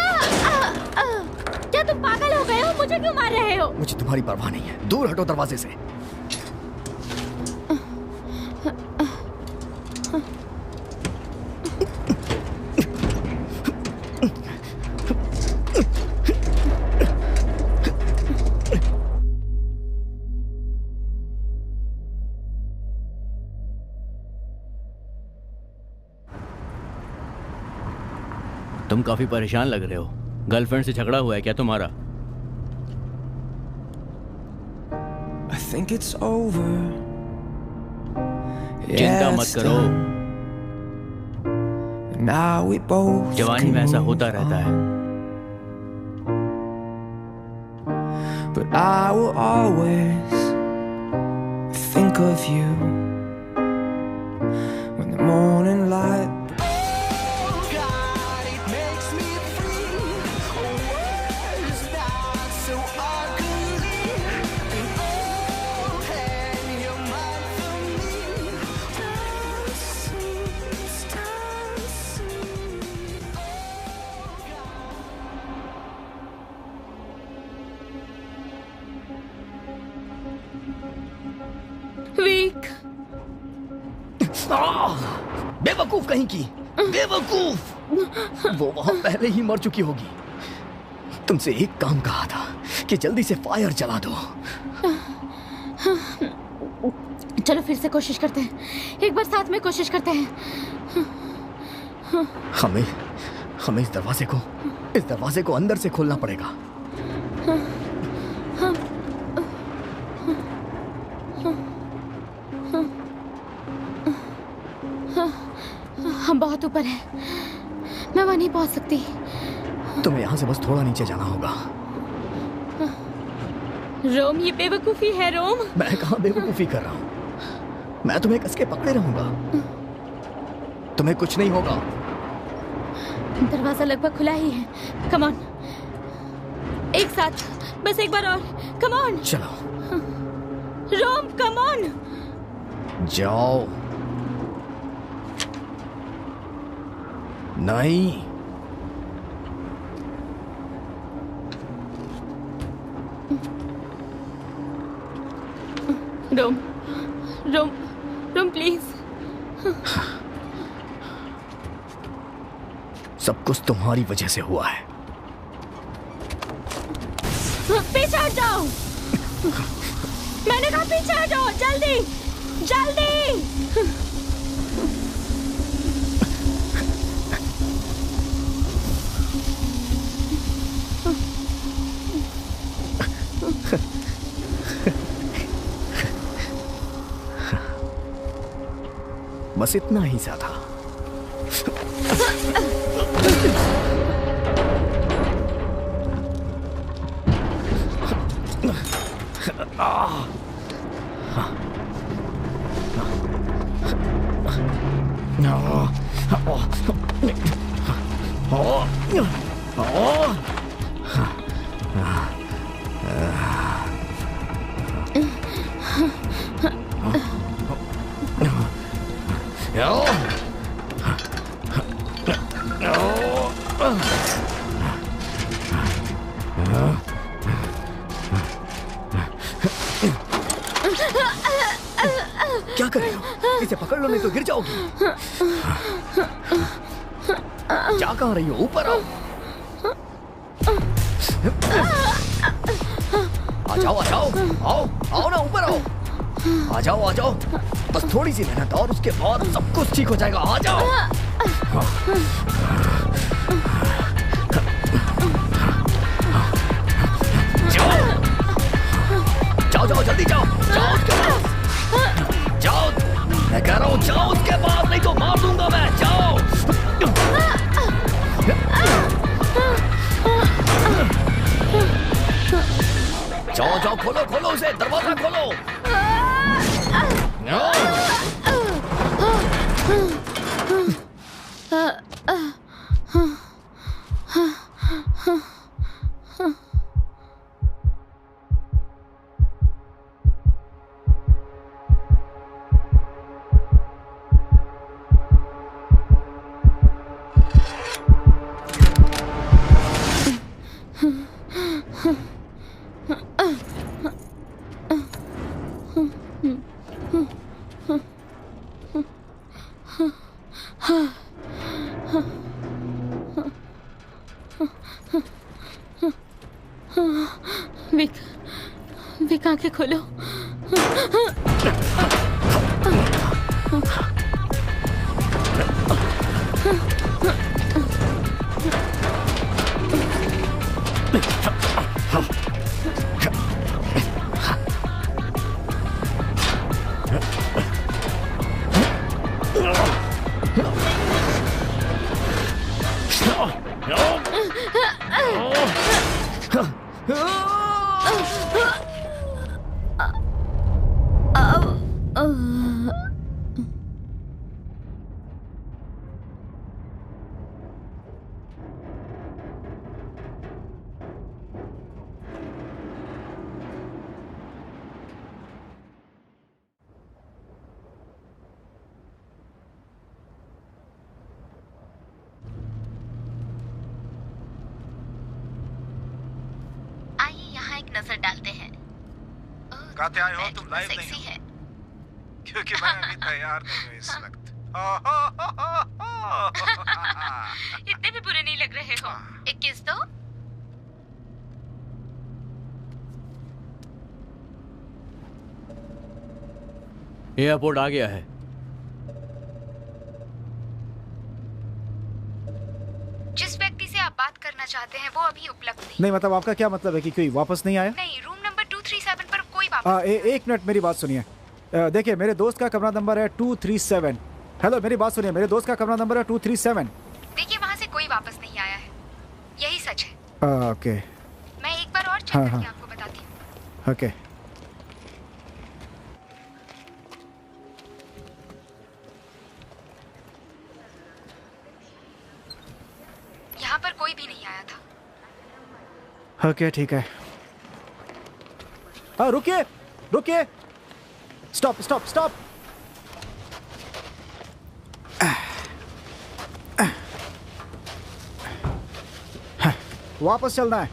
क्या तुम पागल हो गए हो? मुझे क्यों मार रहे हो? मुझे तुम्हारी परवाह नहीं है। दूर हटो दरवाजे से। तुम काफी परेशान लग रहे हो। गर्लफ्रेंड से झगड़ा हुआ है क्या तुम्हारा? I think it's over. चिंता मत करो। Now we both जवानी में ऐसा होता रहता है। But I will always think of you when the morning light. विक, बेवकूफ कहीं की। बेवकूफ। वो वहां पहले ही मर चुकी होगी। तुमसे एक काम कहा था कि जल्दी से फायर जला दो। चलो फिर से कोशिश करते हैं। एक बार साथ में कोशिश करते हैं। हमें इस दरवाजे को अंदर से खोलना पड़ेगा। हम बहुत ऊपर हैं, मैं वहां नहीं पहुंच सकती। तुम्हें यहाँ से बस थोड़ा नीचे जाना होगा। रोम, ये बेवकूफी है रोम। मैं कहाँ बेवकूफी कर रहा हूँ? मैं तुम्हें कस के पकड़े रहूंगा, तुम्हें कुछ नहीं होगा। दरवाजा लगभग खुला ही है। कम ऑन, एक साथ, बस एक बार और। Come on. चलो रोम, कम ऑन। जाओ। नहीं, रोम, रोम, रोम प्लीज। सब कुछ तुम्हारी वजह से हुआ है। पीछे हट जाओ। मैंने कहा पीछे हट जाओ, जल्दी जल्दी। बस इतना ही सा था। क्या कर रहे हो? इसे पकड़ लो, नहीं तो गिर जाओगी। क्या कह रही हो? ऊपर आओ। आ जाओ, आ जाओ, आओ आओ ना, ऊपर आओ। आ जाओ, आ जाओ, बस थोड़ी सी मेहनत और उसके बाद सब कुछ ठीक हो जाएगा। आ जाओ। जाओ जाओ, जल्दी जाओ, जाओ उसके पास, जाओ। मैं कह रहा हूँ जाओ उसके पास, नहीं तो मार दूंगा मैं। जाओ जाओ जाओ, खोलो खोलो उसे, दरवाजा खोलो। विक, आंखें खोलो। नजर डालते हैं। कहते आए हो तुम लाइव सेक्सी नहीं है। हो क्योंकि मैं अभी तैयार नहीं हूँ इस वक्त। इतने भी बुरे नहीं लग रहे हो। एक किस दो। एयरपोर्ट आ गया है। जिस बात करना चाहते हैं वो अभी उपलब्ध नहीं। नहीं मतलब आपका क्या मतलब है कि कोई वापस नहीं आया? नहीं, रूम नंबर 237 पर कोई वापस एक मिनट मेरी बात सुनिए। देखिए मेरे दोस्त का कमरा नंबर है 237। हेलो मेरी बात सुनिए, मेरे दोस्त का कमरा नंबर है 237। देखिए वहाँ से कोई वापस नहीं आया है, यही सच है। ओके मैं एक बार और चेक हाँ, करके हाँ। आपको बताती हूँ। ओके। यहाँ पर कोई भी नहीं आया था। ओके ठीक है। रुकिए रुकिए, स्टॉप स्टॉप स्टॉप। वापस चलना है।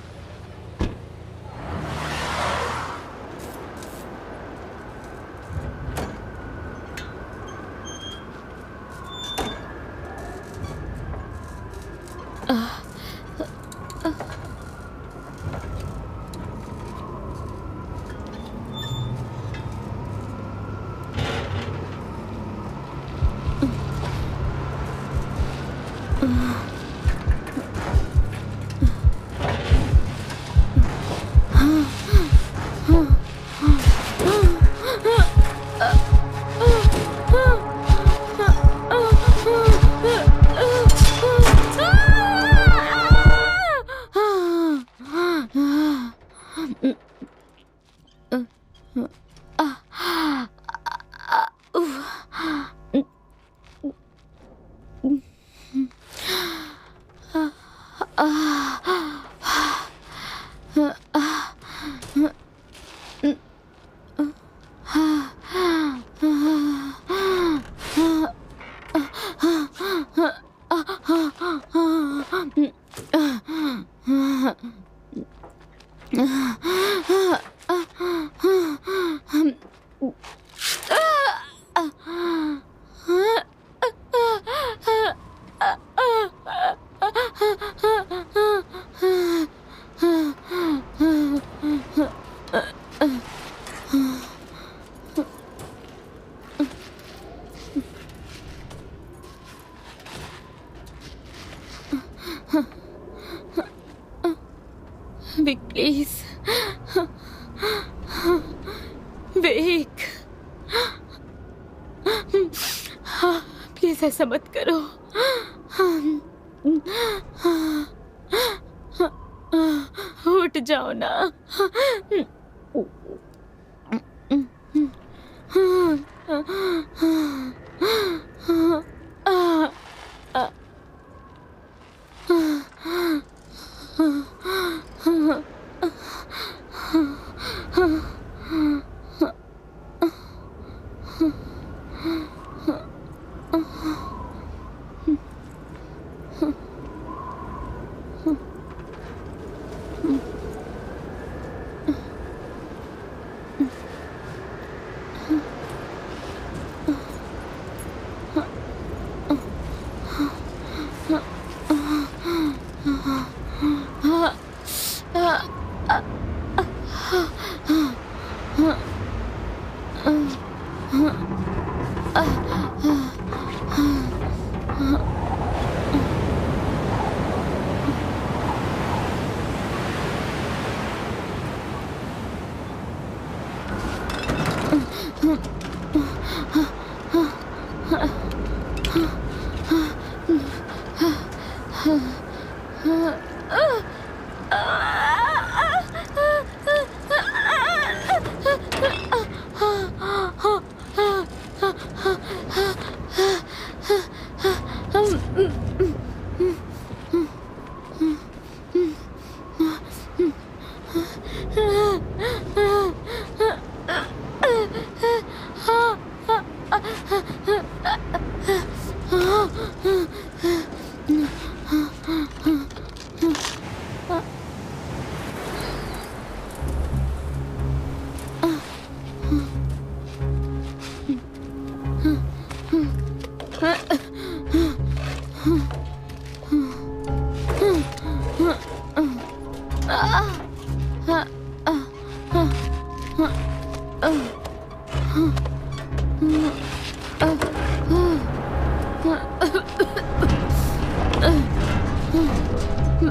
विक प्लीज, विक, प्लीज ऐसा मत करो। उठ जाओ ना। हे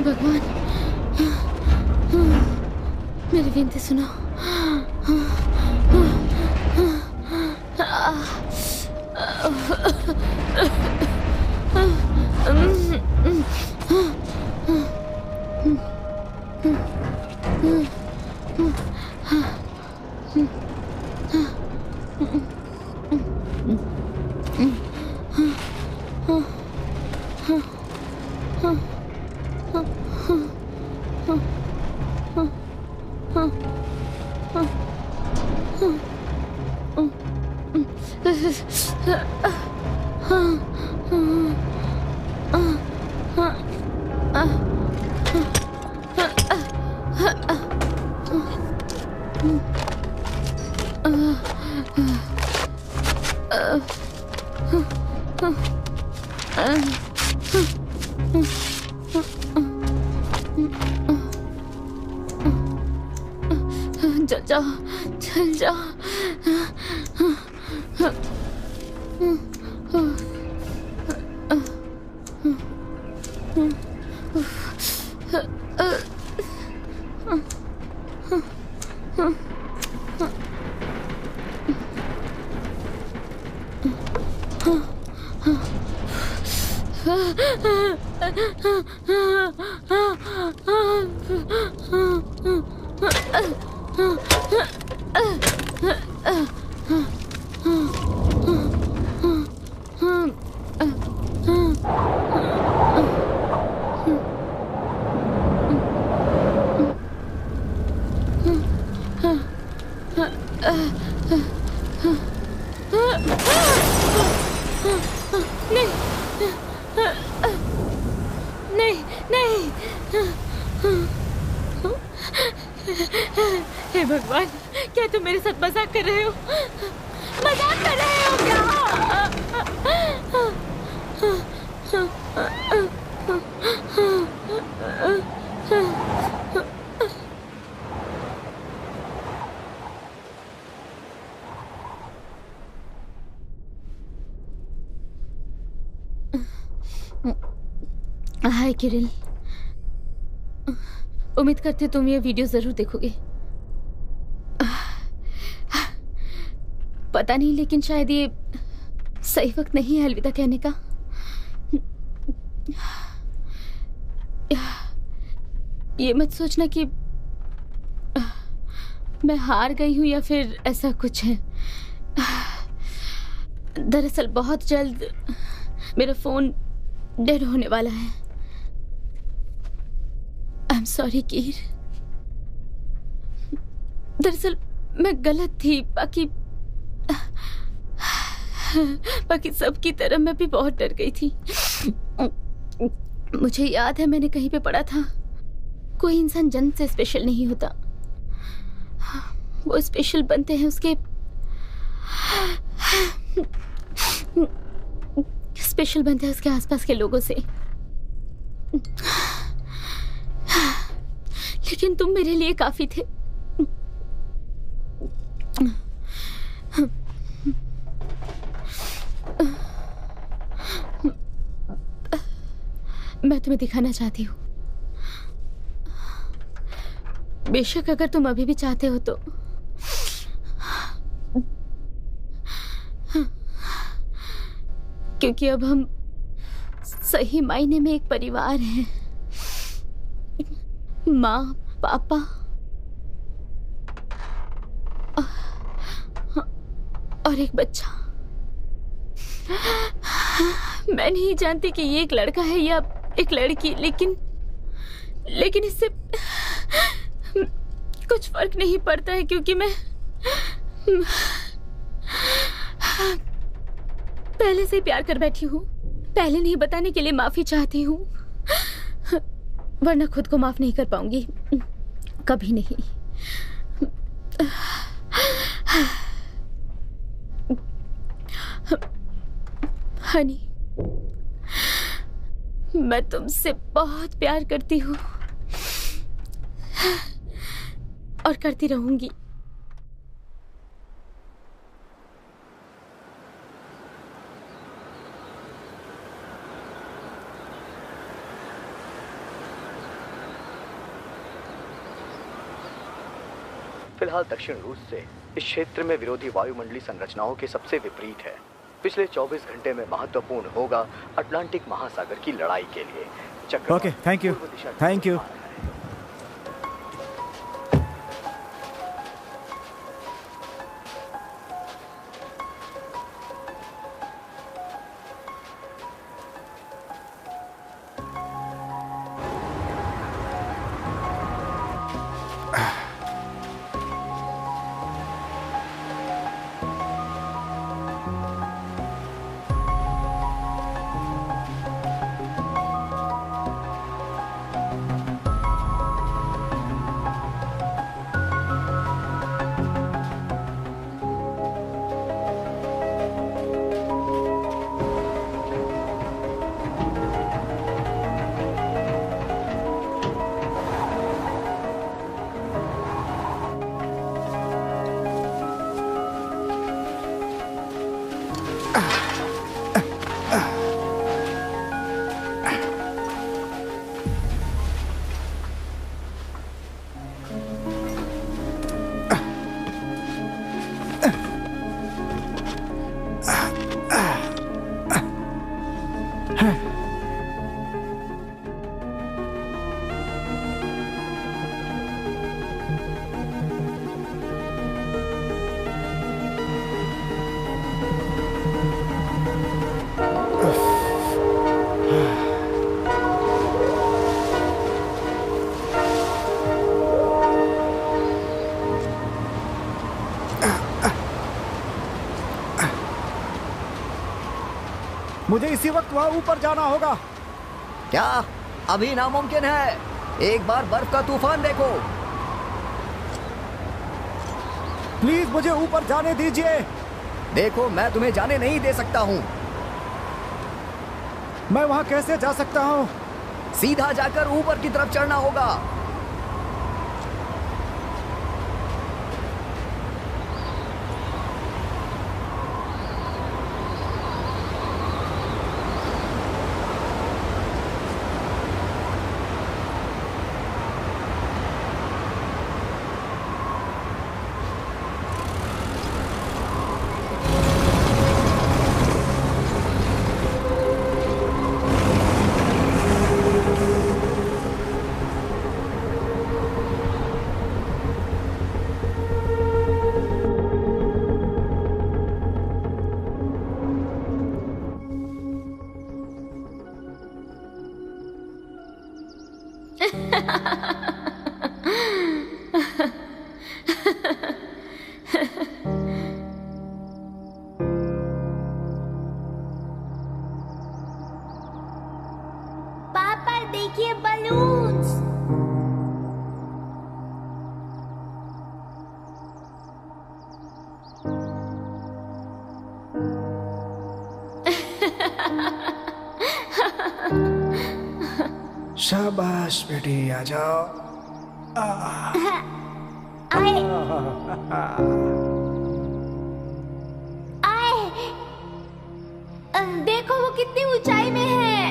भगवान, मेरी विनती सुनो। चल जाओ, चल जाओ। हे भगवान, क्या तुम मेरे साथ मजाक कर रहे हो? मजाक कर रहे हो क्या? हाय किरिल, उम्मीद करते तुम ये वीडियो जरूर देखोगे। पता नहीं, लेकिन शायद ये सही वक्त नहीं है अलविदा कहने का। ये मत सोचना कि मैं हार गई हूं या फिर ऐसा कुछ है। दरअसल बहुत जल्द मेरा फोन डेड होने वाला है। आई एम सॉरी कीर। दरअसल मैं गलत थी। बाकी सबकी तरह मैं भी बहुत डर गई थी। मुझे याद है मैंने कहीं पे पढ़ा था, कोई इंसान जन्म से स्पेशल नहीं होता, वो स्पेशल बनते हैं उसके आसपास के लोगों से। लेकिन तुम मेरे लिए काफी थे। मैं तुम्हें दिखाना चाहती हूँ। बेशक अगर तुम अभी भी चाहते हो तो। क्योंकि अब हम सही मायने में एक परिवार हैं। माँ, पापा और एक बच्चा। मैं नहीं जानती कि ये एक लड़का है या एक लड़की, लेकिन इससे कुछ फर्क नहीं पड़ता है क्योंकि मैं पहले से ही प्यार कर बैठी हूँ। पहले नहीं बताने के लिए माफी चाहती हूँ, वरना खुद को माफ नहीं कर पाऊंगी, कभी नहीं। हनी, मैं तुमसे बहुत प्यार करती हूँ और करती रहूंगी। फिलहाल दक्षिण रूस से इस क्षेत्र में विरोधी वायुमंडलीय संरचनाओं के सबसे विपरीत है। पिछले 24 घंटे में महत्वपूर्ण होगा अटलांटिक महासागर की लड़ाई के लिए। Okay, thank you, thank you. मुझे इसी वक्त वहां ऊपर जाना होगा। क्या अभी नामुमकिन है? एक बार बर्फ का तूफान देखो। प्लीज मुझे ऊपर जाने दीजिए। देखो, मैं तुम्हें जाने नहीं दे सकता हूँ। मैं वहां कैसे जा सकता हूँ? सीधा जाकर ऊपर की तरफ चढ़ना होगा। पापा देखिए बलून्स। शाबाश बेटी, आ जाओ। आए आए, देखो वो कितनी ऊंचाई में है।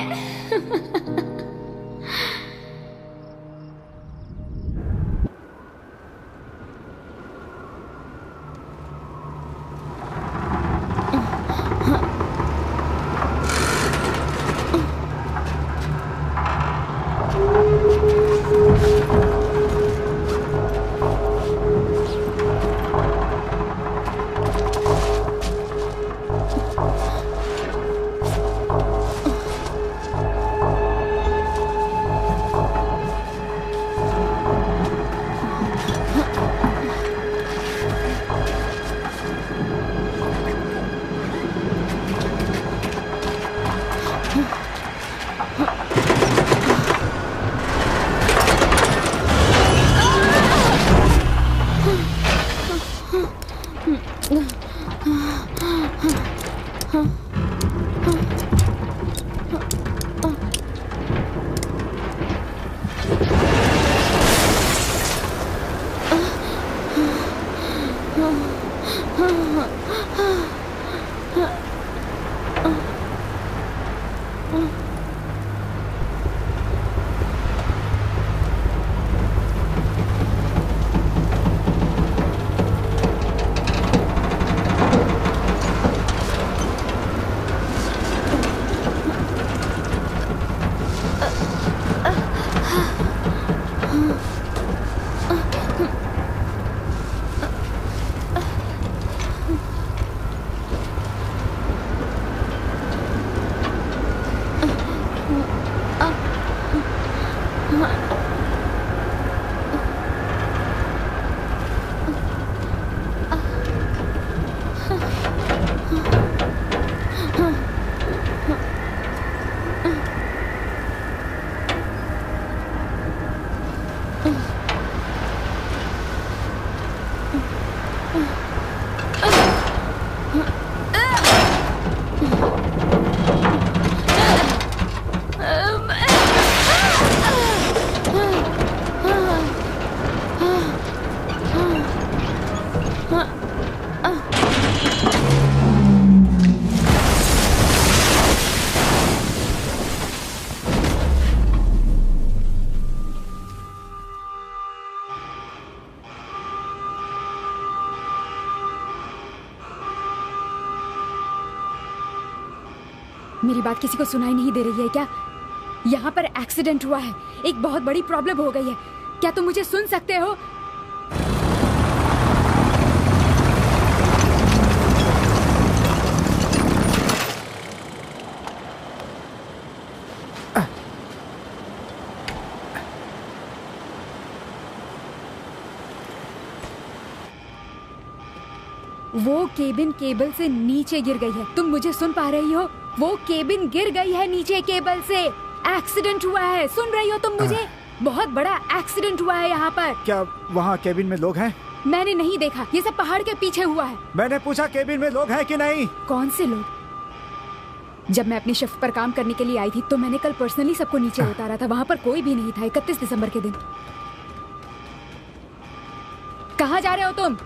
मेरी बात किसी को सुनाई नहीं दे रही है क्या? यहाँ पर एक्सीडेंट हुआ है, एक बहुत बड़ी प्रॉब्लम हो गई है। क्या तुम मुझे सुन सकते हो? वो केबिन केबल से नीचे गिर गई है। तुम मुझे सुन पा रही हो? वो केबिन गिर गई है नीचे केबल से। एक्सीडेंट हुआ है, सुन रही हो तुम मुझे? बहुत बड़ा एक्सीडेंट हुआ है यहाँ पर। क्या वहाँ केबिन में लोग हैं? मैंने नहीं देखा, ये सब पहाड़ के पीछे हुआ है। मैंने पूछा केबिन में लोग हैं कि नहीं? कौन से लोग? जब मैं अपनी शिफ्ट पर काम करने के लिए आई थी तो मैंने कल पर्सनली सबको नीचे उतारा था। वहाँ पर कोई भी नहीं था 31 दिसंबर के दिन। कहाँ जा रहे हो तुम?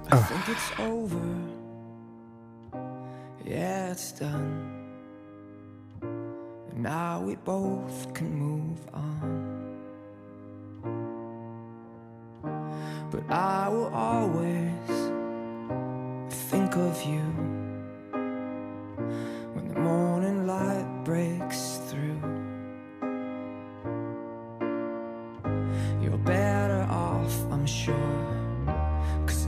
I think it's over. Yeah, it's done. And now we both can move on. But I will always think of you when the morning light breaks through. You're better off, I'm sure.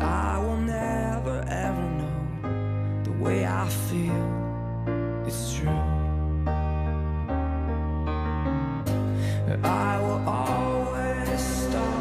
I will never ever know the way I feel, it's true. I will always stop.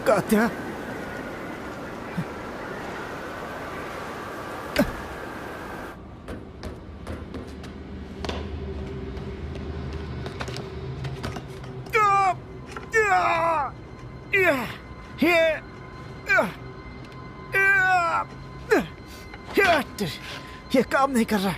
कात्या, ये काम नहीं कर रहा है।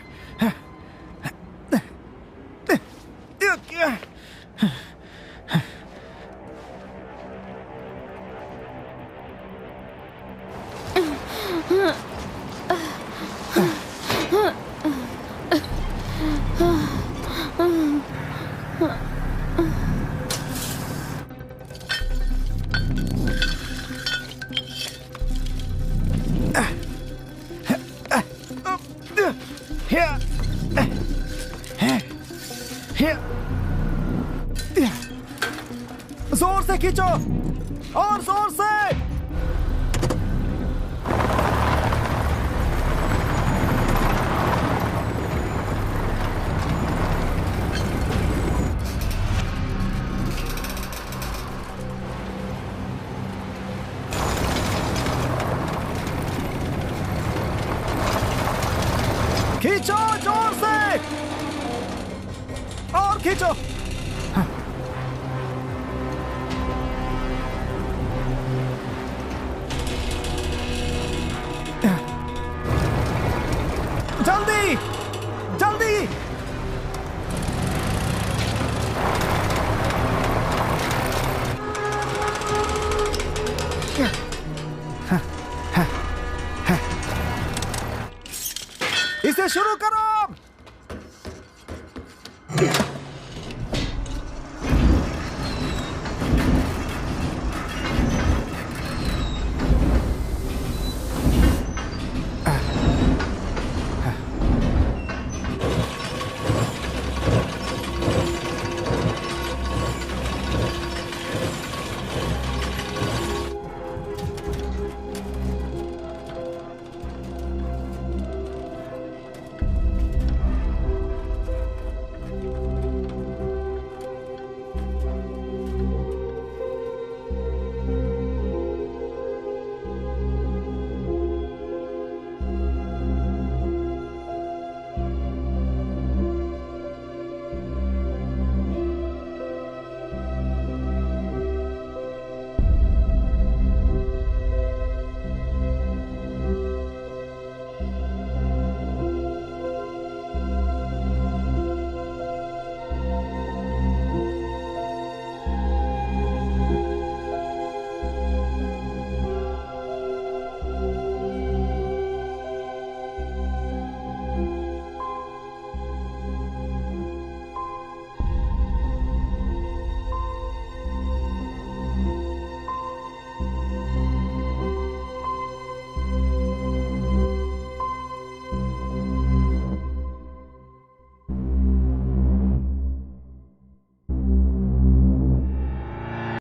जोर से खींचो और जोर से। खींचो जोर से और खींचो। जल्दी जल्दी। इसे शुरू करो।